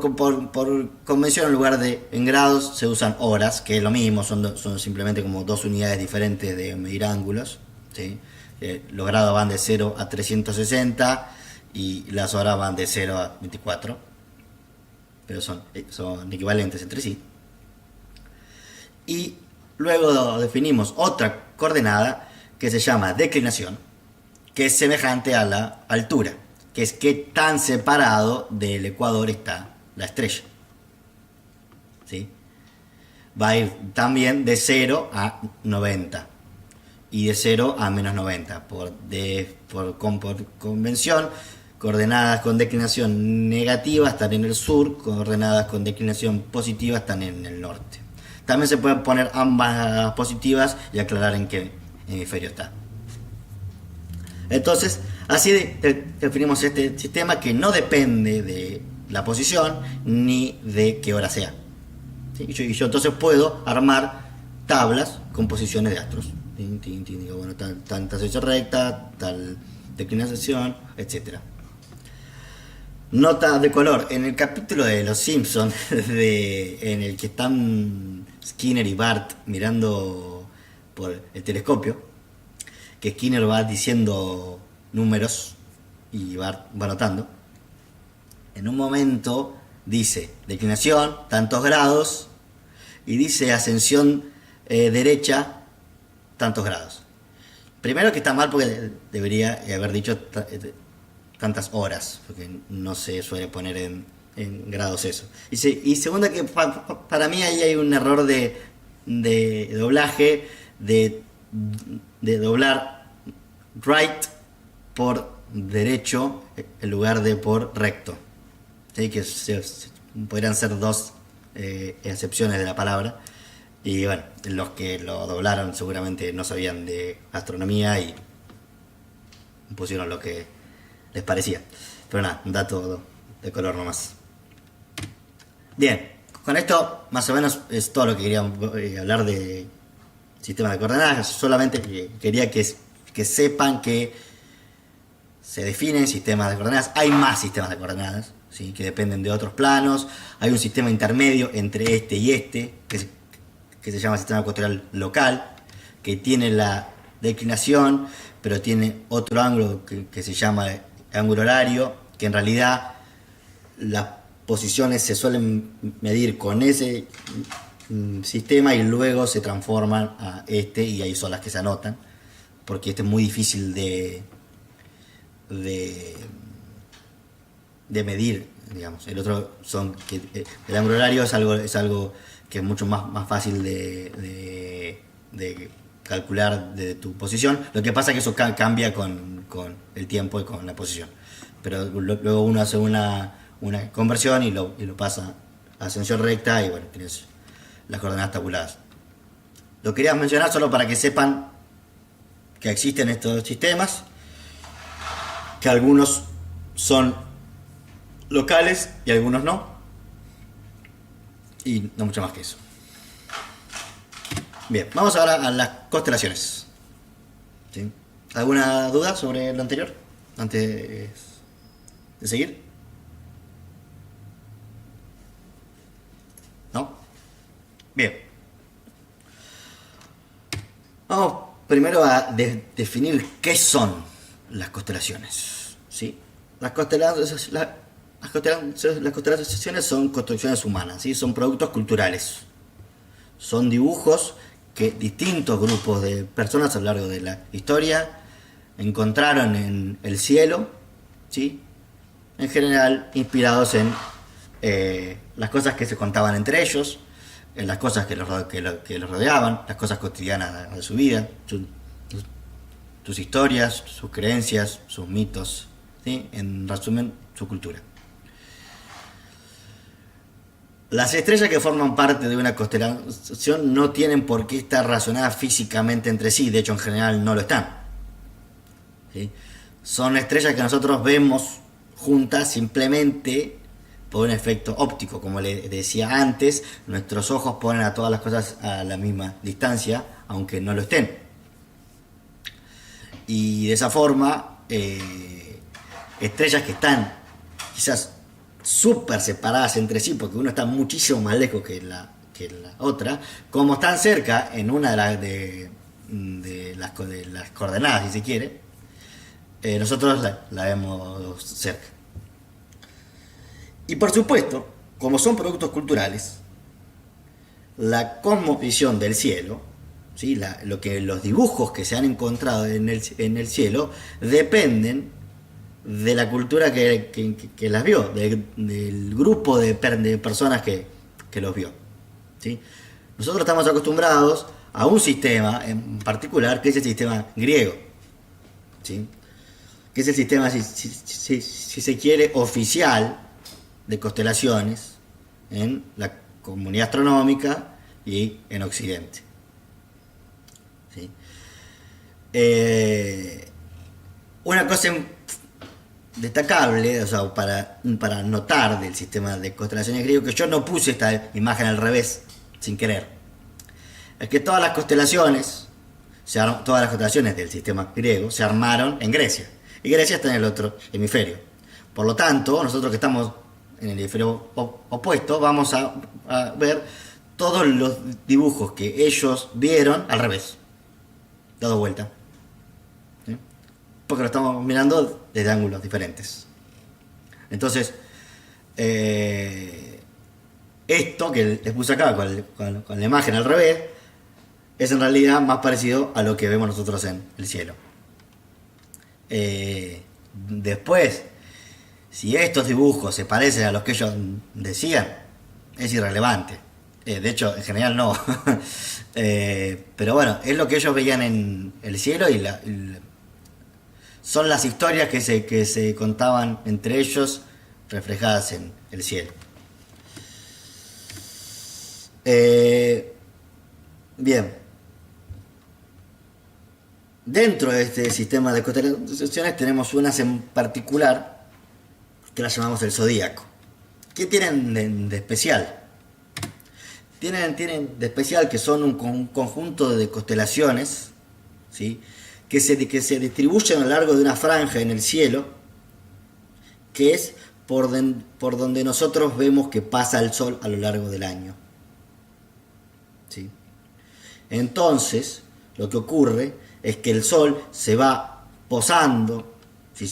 convención, en lugar de en grados se usan horas, que es lo mismo, son simplemente como dos unidades diferentes de medir ángulos, ¿sí? Los grados van de 0 a 360 y las horas van de 0 a 24, pero son equivalentes entre sí. Y luego definimos otra coordenada que se llama declinación, que es semejante a la altura, que es qué tan separado del ecuador está la estrella, ¿sí? Va a ir también de 0 a 90 y de 0 a menos 90 por convención. Coordenadas con declinación negativa están en el sur, coordenadas con declinación positiva están en el norte. También se pueden poner ambas positivas y aclarar en qué hemisferio está. Entonces, así definimos este sistema que no depende de la posición ni de qué hora sea, ¿sí? Y yo entonces puedo armar tablas con posiciones de astros. Digo, bueno, tal ascensión recta, tal declinación, etcétera. Nota de color: en el capítulo de Los Simpsons, en el que están Skinner y Bart mirando por el telescopio, que Skinner va diciendo números y Bart va anotando, en un momento dice declinación, tantos grados, y dice ascensión derecha, tantos grados. Primero que está mal, porque debería haber dicho tantas horas, porque no se suele poner en grados eso. Y segundo, que para mí ahí hay un error de doblaje, de doblar right por derecho en lugar de por recto, ¿sí? Que podrían ser dos excepciones de la palabra, y bueno, los que lo doblaron seguramente no sabían de astronomía y pusieron lo que les parecía. Pero nada, un dato de color nomás. Bien, con esto más o menos es todo lo que quería hablar de sistema de coordenadas. Solamente quería que sepan que se definen sistemas de coordenadas. Hay más sistemas de coordenadas, ¿sí? Que dependen de otros planos. Hay un sistema intermedio entre este y este, que se llama sistema ecuatorial local, que tiene la declinación, pero tiene otro ángulo que se llama ángulo horario, que en realidad las posiciones se suelen medir con ese sistema y luego se transforman a este, y ahí son las que se anotan, porque este es muy difícil de medir, digamos. El otro son que el ángulo horario es algo que es mucho más fácil de calcular de tu posición. Lo que pasa es que eso cambia con el tiempo y con la posición. Pero luego uno hace una conversión y lo pasa a ascensión recta y bueno, tienes las coordenadas tabuladas. Lo quería mencionar solo para que sepan que existen estos sistemas, que algunos son locales y algunos no, y no mucho más que eso. Bien, vamos ahora a las constelaciones. ¿Sí? ¿Alguna duda sobre lo anterior antes de seguir? ¿No? Bien. Vamos primero a definir qué son las constelaciones. ¿Sí? Las constelaciones son construcciones humanas, ¿sí? Son productos culturales. Son dibujos que distintos grupos de personas a lo largo de la historia encontraron en el cielo, ¿sí? En general inspirados en las cosas que se contaban entre ellos, en las cosas que los rodeaban, las cosas cotidianas de su vida, sus historias, sus creencias, sus mitos, ¿sí? En resumen, su cultura. Las estrellas que forman parte de una constelación no tienen por qué estar relacionadas físicamente entre sí, de hecho en general no lo están. ¿Sí? Son estrellas que nosotros vemos juntas simplemente por un efecto óptico, como les decía antes, nuestros ojos ponen a todas las cosas a la misma distancia, aunque no lo estén. Y de esa forma, estrellas que están quizás súper separadas entre sí, porque uno está muchísimo más lejos que la otra, como están cerca en una de las coordenadas, si se quiere, nosotros la vemos cerca. Y por supuesto, como son productos culturales, la cosmovisión del cielo, ¿sí? Los dibujos que se han encontrado en el cielo dependen de la cultura que las vio, del grupo de personas que los vio. ¿Sí? Nosotros estamos acostumbrados a un sistema en particular, que es el sistema griego, ¿sí? Que es el sistema, si se quiere, oficial de constelaciones en la comunidad astronómica y en Occidente. ¿Sí? Una cosa destacable, o sea, para notar del sistema de constelaciones griego, que yo no puse esta imagen al revés sin querer, es que todas las constelaciones del sistema griego se armaron en Grecia, y Grecia está en el otro hemisferio. Por lo tanto, nosotros que estamos en el hemisferio opuesto vamos a ver todos los dibujos que ellos vieron al revés, dado vuelta, ¿sí? Porque lo estamos mirando desde ángulos diferentes. Entonces, esto que les puse acá con la imagen al revés es en realidad más parecido a lo que vemos nosotros en el cielo. Después, si estos dibujos se parecen a los que ellos decían, es irrelevante. De hecho, en general no. Pero bueno, es lo que ellos veían en el cielo y son las historias que se contaban entre ellos reflejadas en el cielo. Bien. Dentro de este sistema de constelaciones tenemos unas en particular que las llamamos el zodíaco. ¿Qué tienen de especial? Tienen de especial que son un conjunto de constelaciones, ¿sí? que se distribuyen a lo largo de una franja en el cielo, que es por donde nosotros vemos que pasa el sol a lo largo del año. ¿Sí? Entonces, lo que ocurre es que el sol se va posando, si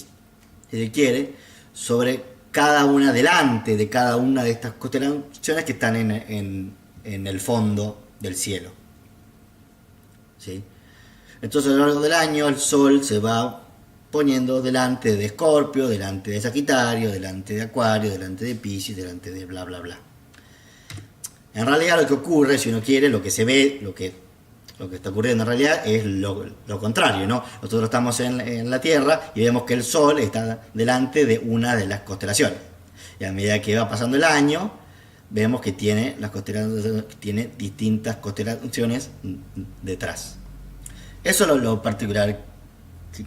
se quiere, sobre cada una, delante de cada una de estas constelaciones que están en el fondo del cielo. ¿Sí? Entonces a lo largo del año el Sol se va poniendo delante de Escorpio, delante de Sagitario, delante de Acuario, delante de Piscis, delante de bla bla bla. En realidad lo que ocurre, si uno quiere, lo que se ve, lo que está ocurriendo en realidad es lo contrario, ¿no? Nosotros estamos en la Tierra y vemos que el Sol está delante de una de las constelaciones. Y a medida que va pasando el año, vemos que tiene distintas constelaciones detrás. Eso es lo particular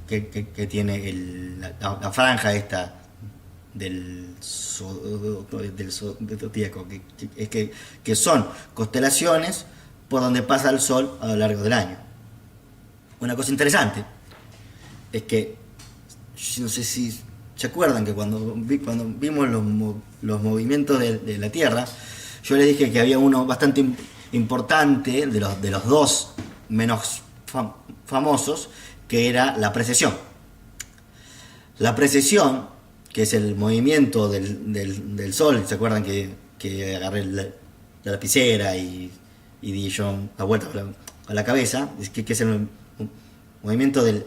que tiene la franja esta del zodíaco, que son constelaciones por donde pasa el Sol a lo largo del año. Una cosa interesante es que, no sé si se acuerdan que cuando vimos los movimientos de la Tierra, yo les dije que había uno bastante importante de los dos menos famosos, que era la precesión. La precesión, que es el movimiento del Sol, ¿se acuerdan que agarré la lapicera y di yo la vuelta a la cabeza? Que es el movimiento del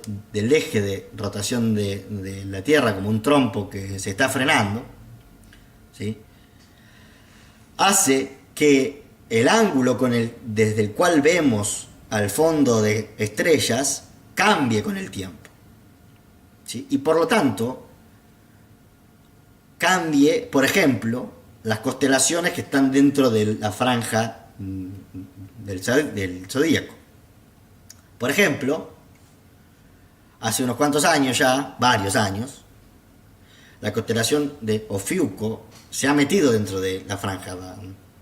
eje de rotación de la Tierra, como un trompo que se está frenando, ¿sí? Hace que el ángulo desde el cual vemos al fondo de estrellas cambie con el tiempo, ¿sí? Y por lo tanto cambie, por ejemplo, las constelaciones que están dentro de la franja del zodíaco. Por ejemplo, hace unos cuantos años ya, varios años, la constelación de Ofiuco se ha metido dentro de la franja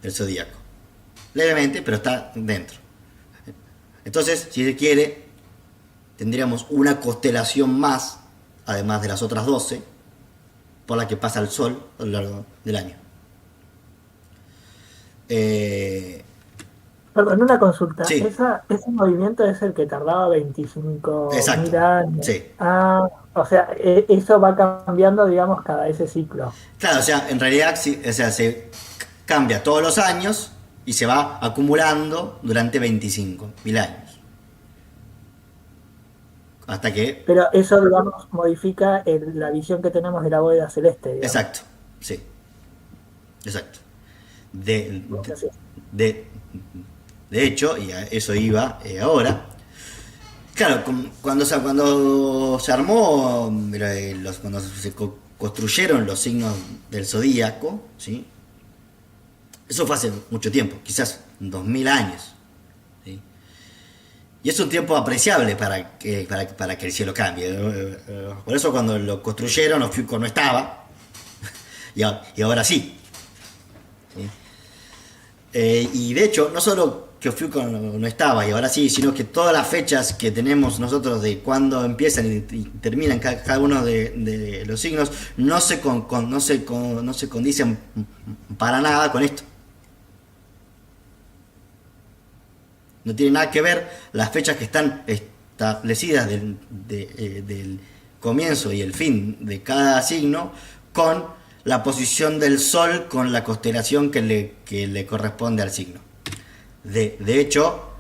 del zodíaco. Levemente, pero está dentro. Entonces, si se quiere, tendríamos una constelación más, además de las otras 12, por la que pasa el Sol a lo largo del año. Perdón, una consulta. Sí. Ese movimiento es el que tardaba 25 Exacto. mil años. Sí. O sea, eso va cambiando, digamos, cada ese ciclo. Claro, o sea, en realidad se cambia todos los años y se va acumulando durante 25.000 años. Hasta que... Pero eso, digamos, modifica la visión que tenemos de la bóveda celeste, digamos. Exacto, sí. Exacto. De hecho, y a eso iba ahora, claro, cuando se armó, cuando se construyeron los signos del zodíaco, ¿sí? Eso fue hace mucho tiempo, quizás 2000 años. ¿Sí? Y es un tiempo apreciable para que el cielo cambie. Por eso cuando lo construyeron, Ofiuco no estaba, y ahora sí. ¿Sí? Y de hecho, no solo que Ofiuco no estaba y ahora sí, sino que todas las fechas que tenemos nosotros de cuando empiezan y terminan cada uno de los signos no se condicen para nada con esto. No tiene nada que ver las fechas que están establecidas del comienzo y el fin de cada signo con la posición del Sol con la constelación que le corresponde al signo. De hecho,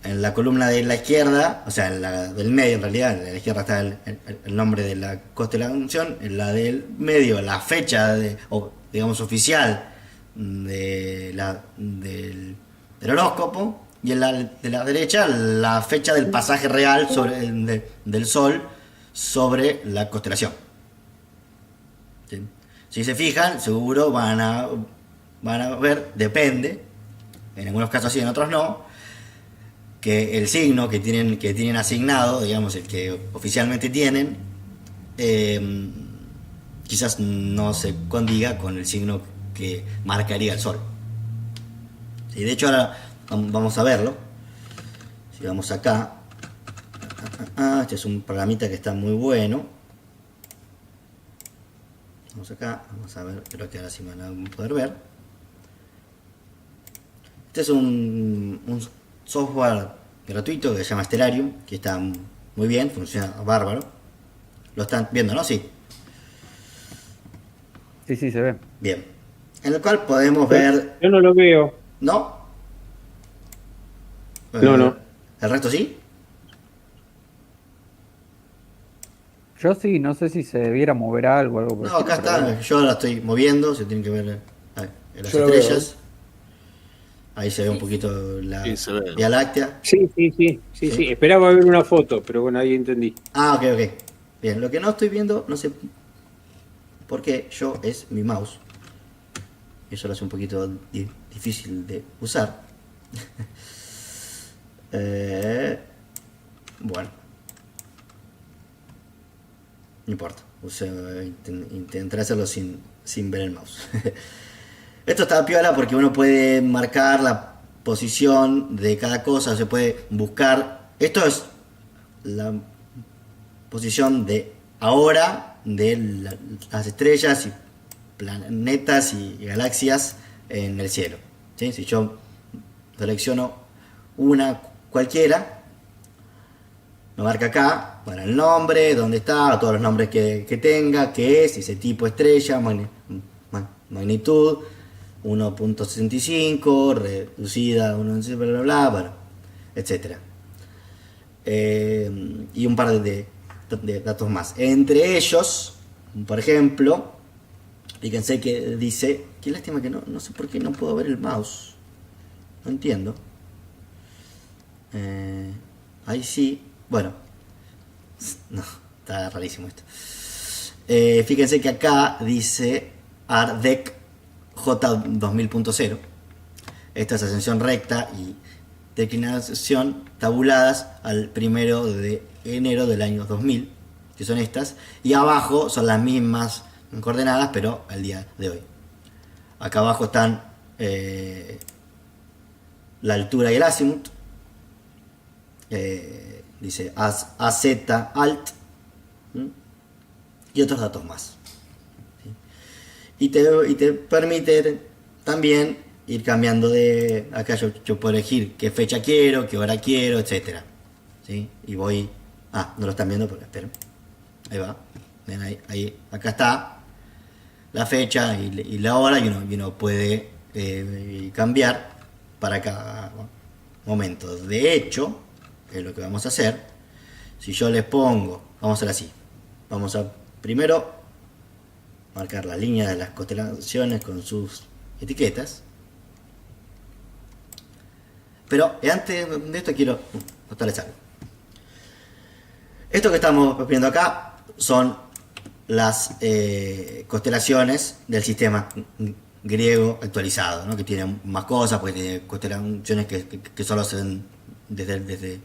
en la columna de la izquierda, o sea, en la del medio en realidad, en la izquierda está el nombre de la constelación, en la del medio la fecha digamos oficial del horóscopo, y en la de la derecha la fecha del pasaje real del Sol sobre la constelación. ¿Sí? Si se fijan, seguro van a ver, depende, en algunos casos sí, en otros no, que el signo que tienen asignado, digamos el que oficialmente tienen, quizás no se condiga con el signo que marcaría el Sol. Sí, de hecho ahora vamos a verlo. Si vamos acá, este es un programita que está muy bueno. Vamos acá, vamos a ver, creo que ahora sí me van a poder ver. Este es un software gratuito que se llama Stellarium, que está muy bien, funciona bárbaro. Lo están viendo, ¿no? Sí. Sí, sí, se ve. Bien. En el cual podemos ver, Yo no lo veo. ¿no? No, no. ¿El resto sí? Yo sí, no sé si se debiera mover algo por No, el acá estilo, pero está, yo la estoy moviendo, se tienen que ver las Yo lo veo. estrellas. Ahí se ve un poquito la Sí, se ve. Vía Láctea. Sí. Sí. Esperaba ver una foto, pero bueno, ahí entendí. Ah, ok. Bien, lo que no estoy viendo, no sé por qué, es mi mouse. Eso lo hace un poquito difícil de usar. Bueno, no importa. Intentaré hacerlo sin ver el mouse. Esto está piola porque uno puede marcar la posición de cada cosa, se puede buscar. Esto es la posición de ahora de las estrellas y planetas y galaxias en el cielo. ¿Sí? Si yo selecciono una cualquiera, me marca acá, bueno, el nombre, dónde está, todos los nombres que tenga, qué es, ese tipo de estrella, magnitud 1.65, reducida 1, bla bla bla, bueno, etcétera. Y un par de datos más. Entre ellos, por ejemplo, fíjense que dice, qué lástima que no sé por qué no puedo ver el mouse. No entiendo. Ahí sí. Bueno. No, está rarísimo esto. Fíjense que acá dice ARDEC J2000.0. Esta es ascensión recta y declinación tabuladas al 1 de enero del año 2000, que son estas, y abajo son las mismas coordenadas, pero al día de hoy. Acá abajo están la altura y el azimut, dice AZ alt, y otros datos más. ¿Sí? Y te permite también ir cambiando de acá. Yo puedo elegir qué fecha quiero, qué hora quiero, etcétera. ¿Sí? Y voy, no lo están viendo, pero espero, ahí va. Ven, ahí acá está la fecha y la hora, y uno puede cambiar para cada momento. De hecho, es lo que vamos a hacer. Si yo les pongo, vamos a hacer así, vamos a primero marcar la línea de las constelaciones con sus etiquetas. Pero antes de esto quiero mostrarles algo. Esto que estamos viendo acá son las constelaciones del sistema griego actualizado, ¿no? Que tiene más cosas, porque tiene constelaciones que solo se ven desde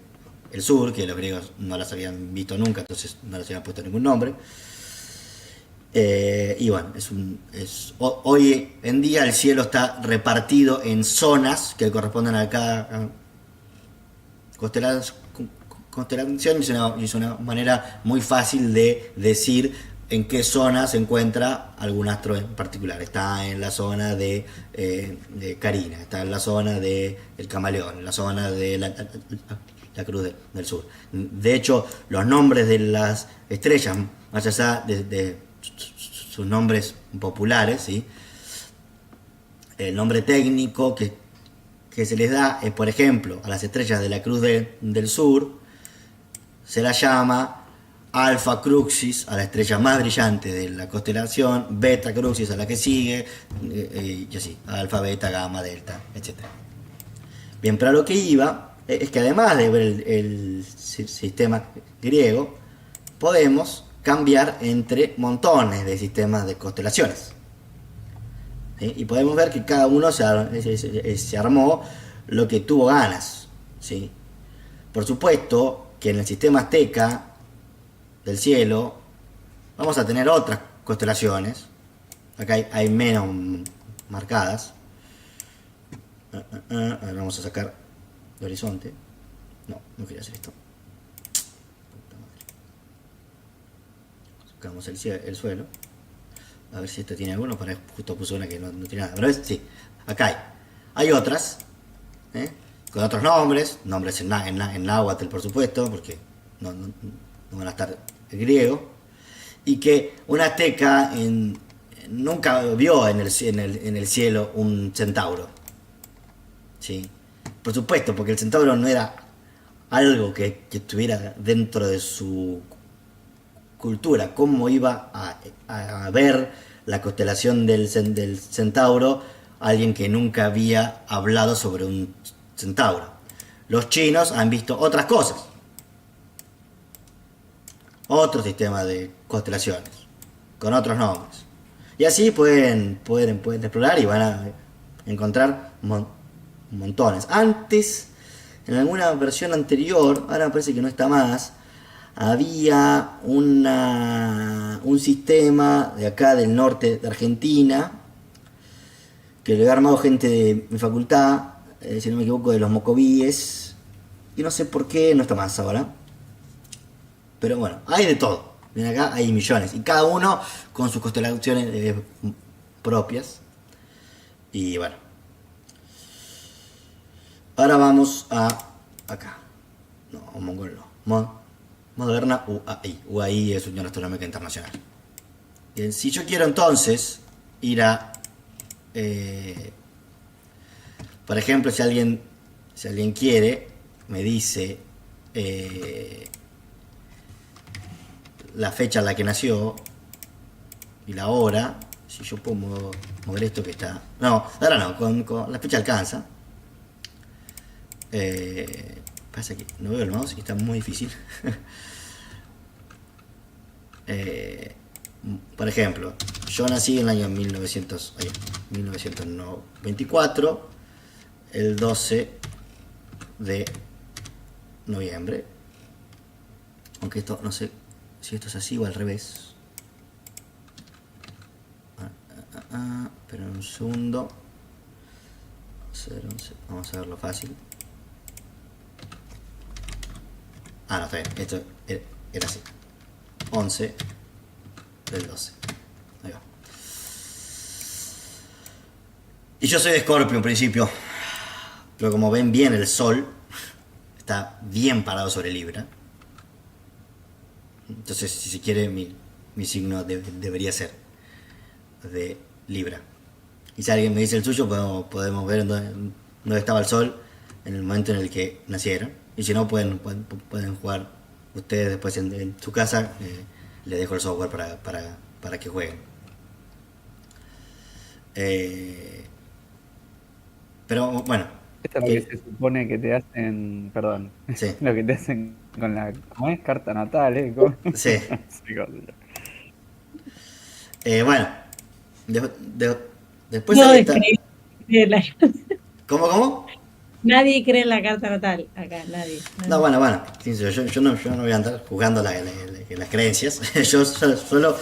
el sur, que los griegos no las habían visto nunca, entonces no les habían puesto ningún nombre. Y bueno, hoy en día el cielo está repartido en zonas que corresponden a cada constelación, y es una manera muy fácil de decir en qué zona se encuentra algún astro en particular. Está en la zona de Carina, está en la zona de el Camaleón, en la zona de la Cruz del Sur. De hecho, los nombres de las estrellas, más allá de sus nombres populares, ¿sí? El nombre técnico que se les da es, por ejemplo, a las estrellas de la Cruz del Sur, se la llama Alpha Crucis, a la estrella más brillante de la constelación, Beta Crucis a la que sigue, y así, Alfa, Beta, Gamma, Delta, etc. Bien, pero a lo que iba es que además de ver el sistema griego, podemos cambiar entre montones de sistemas de constelaciones. ¿Sí? Y podemos ver que cada uno se armó lo que tuvo ganas. ¿Sí? Por supuesto que en el sistema azteca del cielo vamos a tener otras constelaciones. Acá hay menos marcadas. A ver, vamos a sacar el horizonte. No quería hacer esto. Sacamos el suelo. A ver si esto tiene alguno. Para justo puse una que no tiene nada. Pero sí, acá hay otras, con otros nombres en náhuatl, por supuesto, porque no van a estar en griego, y que un azteca nunca vio en el cielo un centauro. ¿Sí? Por supuesto, porque el centauro no era algo que estuviera dentro de su cultura. ¿Cómo iba a ver la constelación del centauro alguien que nunca había hablado sobre un centauro? Los chinos han visto otras cosas, otro sistema de constelaciones, con otros nombres. Y así pueden explorar y van a encontrar montones. Antes, en alguna versión anterior, ahora me parece que no está más, había un sistema de acá del norte de Argentina que lo había armado gente de mi facultad, si no me equivoco, de los mocovíes, y no sé por qué no está más ahora. Pero bueno, hay de todo. Ven acá, hay millones, y cada uno con sus constelaciones propias. Y bueno, ahora vamos a acá. No, mongol no. Moderna UAI. UAI es Unión Astronómica Internacional. Bien, si yo quiero entonces ir a, por ejemplo, si alguien quiere, me dice la fecha en la que nació y la hora. Si yo puedo mover esto que está... No, ahora no, con la fecha alcanza. Pasa que no veo el mouse y está muy difícil. Por ejemplo, yo nací en el año 1994, el 12 de noviembre. Aunque esto, no sé si esto es así o al revés. Pero un segundo. Vamos a verlo fácil. No, está bien. Esto era así. 11 del 12. Ahí va. Y yo soy de Escorpio en principio. Pero como ven bien, el Sol está bien parado sobre Libra. Entonces, si se quiere, mi signo debería ser de Libra. Y si alguien me dice el suyo, podemos ver dónde estaba el Sol en el momento en el que nacieron. Y si no, pueden jugar ustedes después en su casa. Les dejo el software para que jueguen. Pero bueno. Esto es lo que se supone que te hacen, perdón, Sí. lo que te hacen con la, ¿cómo es? Carta natal, ¿eh? ¿Cómo? Sí. Sí, Bueno. Después No ahí es está. creíble. ¿Cómo? Nadie cree en la carta natal. Acá, nadie. No, bueno. Yo no voy a andar jugando las creencias. Yo solo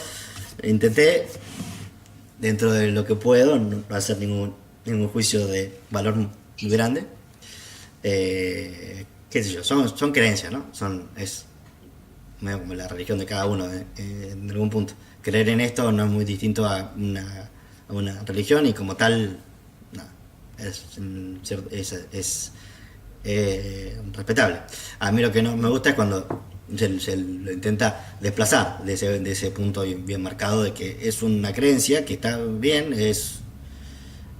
intenté, dentro de lo que puedo, no hacer ningún juicio de valor muy grande. Qué sé yo, son creencias, ¿no? Es medio como la religión de cada uno, en algún punto. Creer en esto no es muy distinto a una religión, y como tal, no, es respetable. A mí lo que no me gusta es cuando se lo intenta desplazar de ese punto bien marcado de que es una creencia que está bien,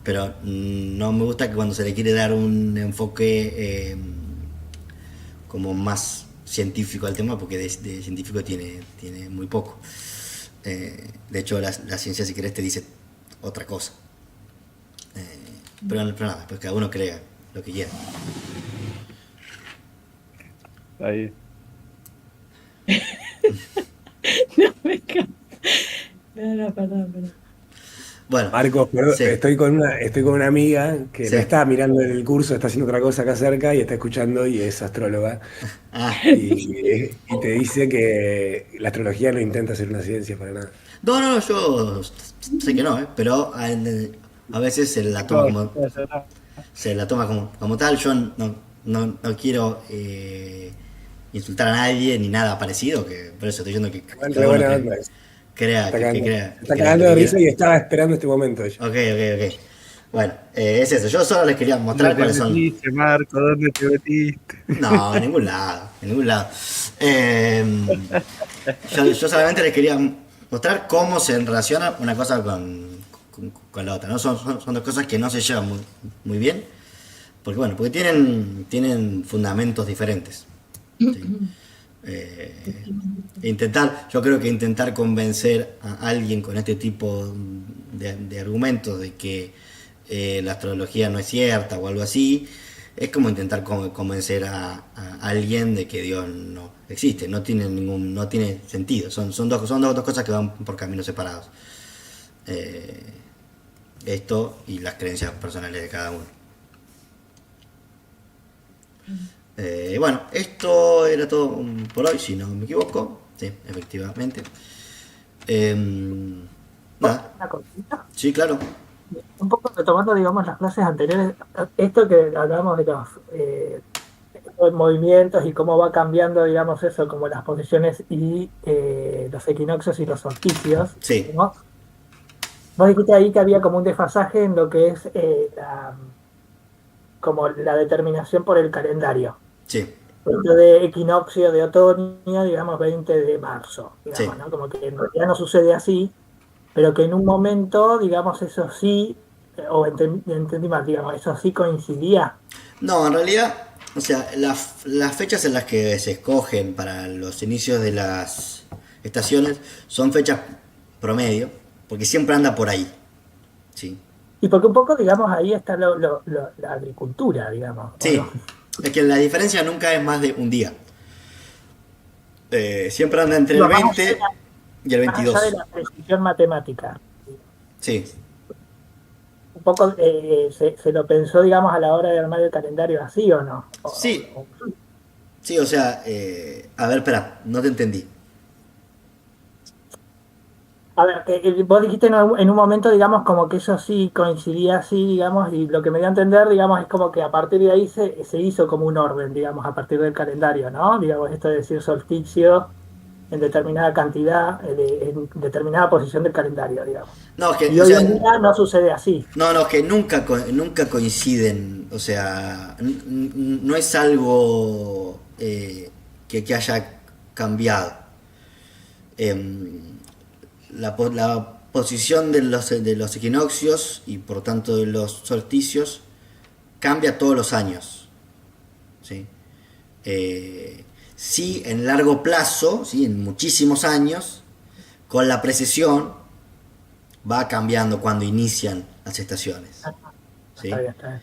pero no me gusta que cuando se le quiere dar un enfoque como más científico al tema, porque de científico tiene muy poco. De hecho, la ciencia, si querés, te dice otra cosa. Pero nada, pues cada uno crea lo que quiera. Ahí. No me encanta. No, perdón. Bueno, Marcos, perdón, sí. estoy con una amiga que Sí. no está mirando el curso, está haciendo otra cosa acá cerca y está escuchando y es astróloga. Ah, Y te dice que la astrología no intenta ser una ciencia para nada. no, yo sé que no, pero a veces se la toma como tal. Yo no quiero insultar a nadie ni nada parecido, que por eso estoy diciendo que Bueno, cada uno buena que onda. crea, Está que cagando, crea. está cagando de risa y estaba esperando este momento ella. Ok. Bueno, es eso. Yo solo les quería mostrar ¿Dónde te cuáles son. metiste, Marco? ¿Dónde te metiste? No, en ningún lado, en ningún lado. Eh, yo solamente les quería mostrar cómo se relaciona una cosa con la otra, ¿no? Son dos cosas que no se llevan muy bien, porque bueno, porque tienen fundamentos diferentes. ¿Sí? Yo creo que intentar convencer a alguien con este tipo de argumentos de que la astrología no es cierta o algo así, es como intentar convencer a alguien de que Dios no existe, no tiene sentido, son dos cosas que van por caminos separados. Esto y las creencias personales de cada uno. Bueno, esto era todo por hoy, si no me equivoco. Sí, efectivamente. Nada. Una cosita. Sí, claro. Un poco retomando, digamos, las clases anteriores, esto que hablamos de los movimientos y cómo va cambiando, digamos, eso, como las posiciones y los equinoccios y los solsticios, Sí. ¿no? Vos dijiste ahí que había como un desfasaje en lo que es como la determinación por el calendario. Sí, Esto de equinoccio de otoño, digamos, 20 de marzo, digamos, Sí. ¿no? Como que en realidad no sucede así, pero que en un momento, digamos, eso sí, o entendí mal, digamos, eso sí coincidía. no, en realidad, o sea, las fechas en las que se escogen para los inicios de las estaciones son fechas promedio, porque siempre anda por ahí. Sí, Y porque un poco, digamos, ahí está la agricultura, digamos. ¿o sí. no? Es que la diferencia nunca es más de un día. Siempre anda entre el No, más 20 y el más allá de 22. la precisión matemática. Sí, Un poco se lo pensó, digamos, a la hora de armar el calendario así, ¿o no? sí, sí, o sea, a ver, espera, no te entendí. A ver, vos dijiste en un momento, digamos, como que eso sí coincidía así, digamos, y lo que me dio a entender, digamos, es como que a partir de ahí se hizo como un orden, digamos, a partir del calendario, ¿no? Digamos, esto de decir solsticio en determinada cantidad, en determinada posición del calendario, digamos. No, es que, Y o hoy sea, en día no sucede así. no, es que nunca coinciden, o sea, no es algo que haya cambiado. La posición de los equinoccios y por tanto de los solsticios cambia todos los años. ¿Sí? Sí, en largo plazo, ¿sí? En muchísimos años, con la precesión va cambiando cuando inician las estaciones. ¿Sí? Está bien, está bien.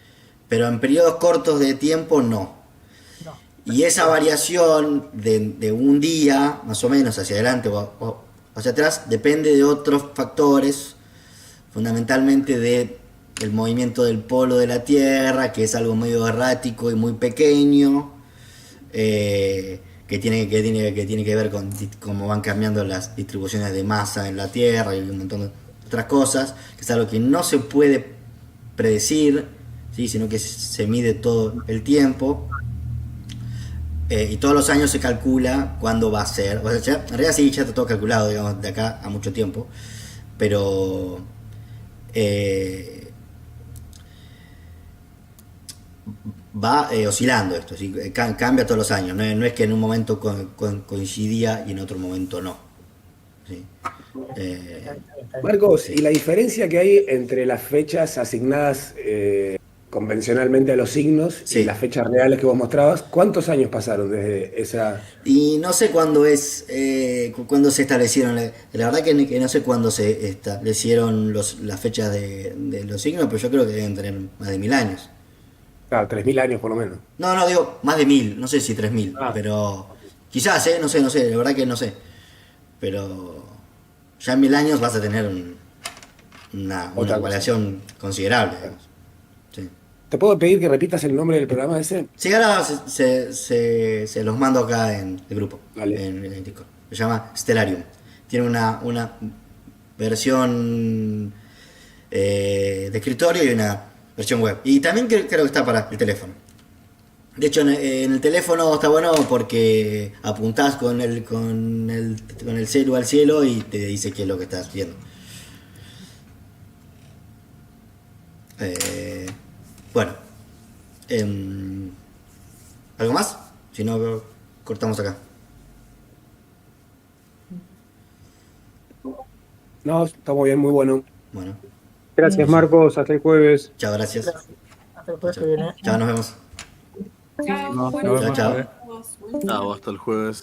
Pero en periodos cortos de tiempo no. No. Y esa variación de un día, más o menos, hacia adelante o hacia atrás, depende de otros factores, fundamentalmente del movimiento del polo de la Tierra, que es algo medio errático y muy pequeño, que tiene que ver con cómo van cambiando las distribuciones de masa en la Tierra y un montón de otras cosas, que es algo que no se puede predecir, ¿sí? Sino que se mide todo el tiempo. Y todos los años se calcula cuándo va a ser. O sea, en realidad sí, ya está todo calculado, digamos, de acá a mucho tiempo. Pero va oscilando esto, ¿sí? Cambia todos los años. No es que en un momento coincidía y en otro momento no. ¿Sí? Está bien. Marcos, Sí. ¿y la diferencia que hay entre las fechas asignadas convencionalmente a los signos Sí. y las fechas reales que vos mostrabas? ¿Cuántos años pasaron desde esa...? Y no sé cuándo cuándo se establecieron, la verdad que no sé cuándo se establecieron las fechas de los signos, pero yo creo que deben tener más de 1000 años. Claro, 3000 años por lo menos. No, digo, más de 1000, no sé si 3000, Ah. pero quizás, no sé, la verdad que no sé. Pero ya en 1000 años vas a tener una Otra cosa. variación considerable, digamos. Sí. ¿Te puedo pedir que repitas el nombre del programa ese? Sí, ahora se los mando acá en el grupo, Dale. en Discord. Se llama Stellarium. Tiene una versión de escritorio y una versión web. Y también creo que está para el teléfono. De hecho, en el teléfono está bueno porque apuntás con el celu al cielo y te dice qué es lo que estás viendo. Bueno. ¿Algo más? Si no, cortamos acá. No, está muy bien, muy bueno. Bueno. Gracias, Marcos. Hasta el jueves. Chao, gracias. Hasta el jueves que viene. Chao, nos vemos. Chao, No, buenas chao. noches a todos. Chao, hasta el jueves.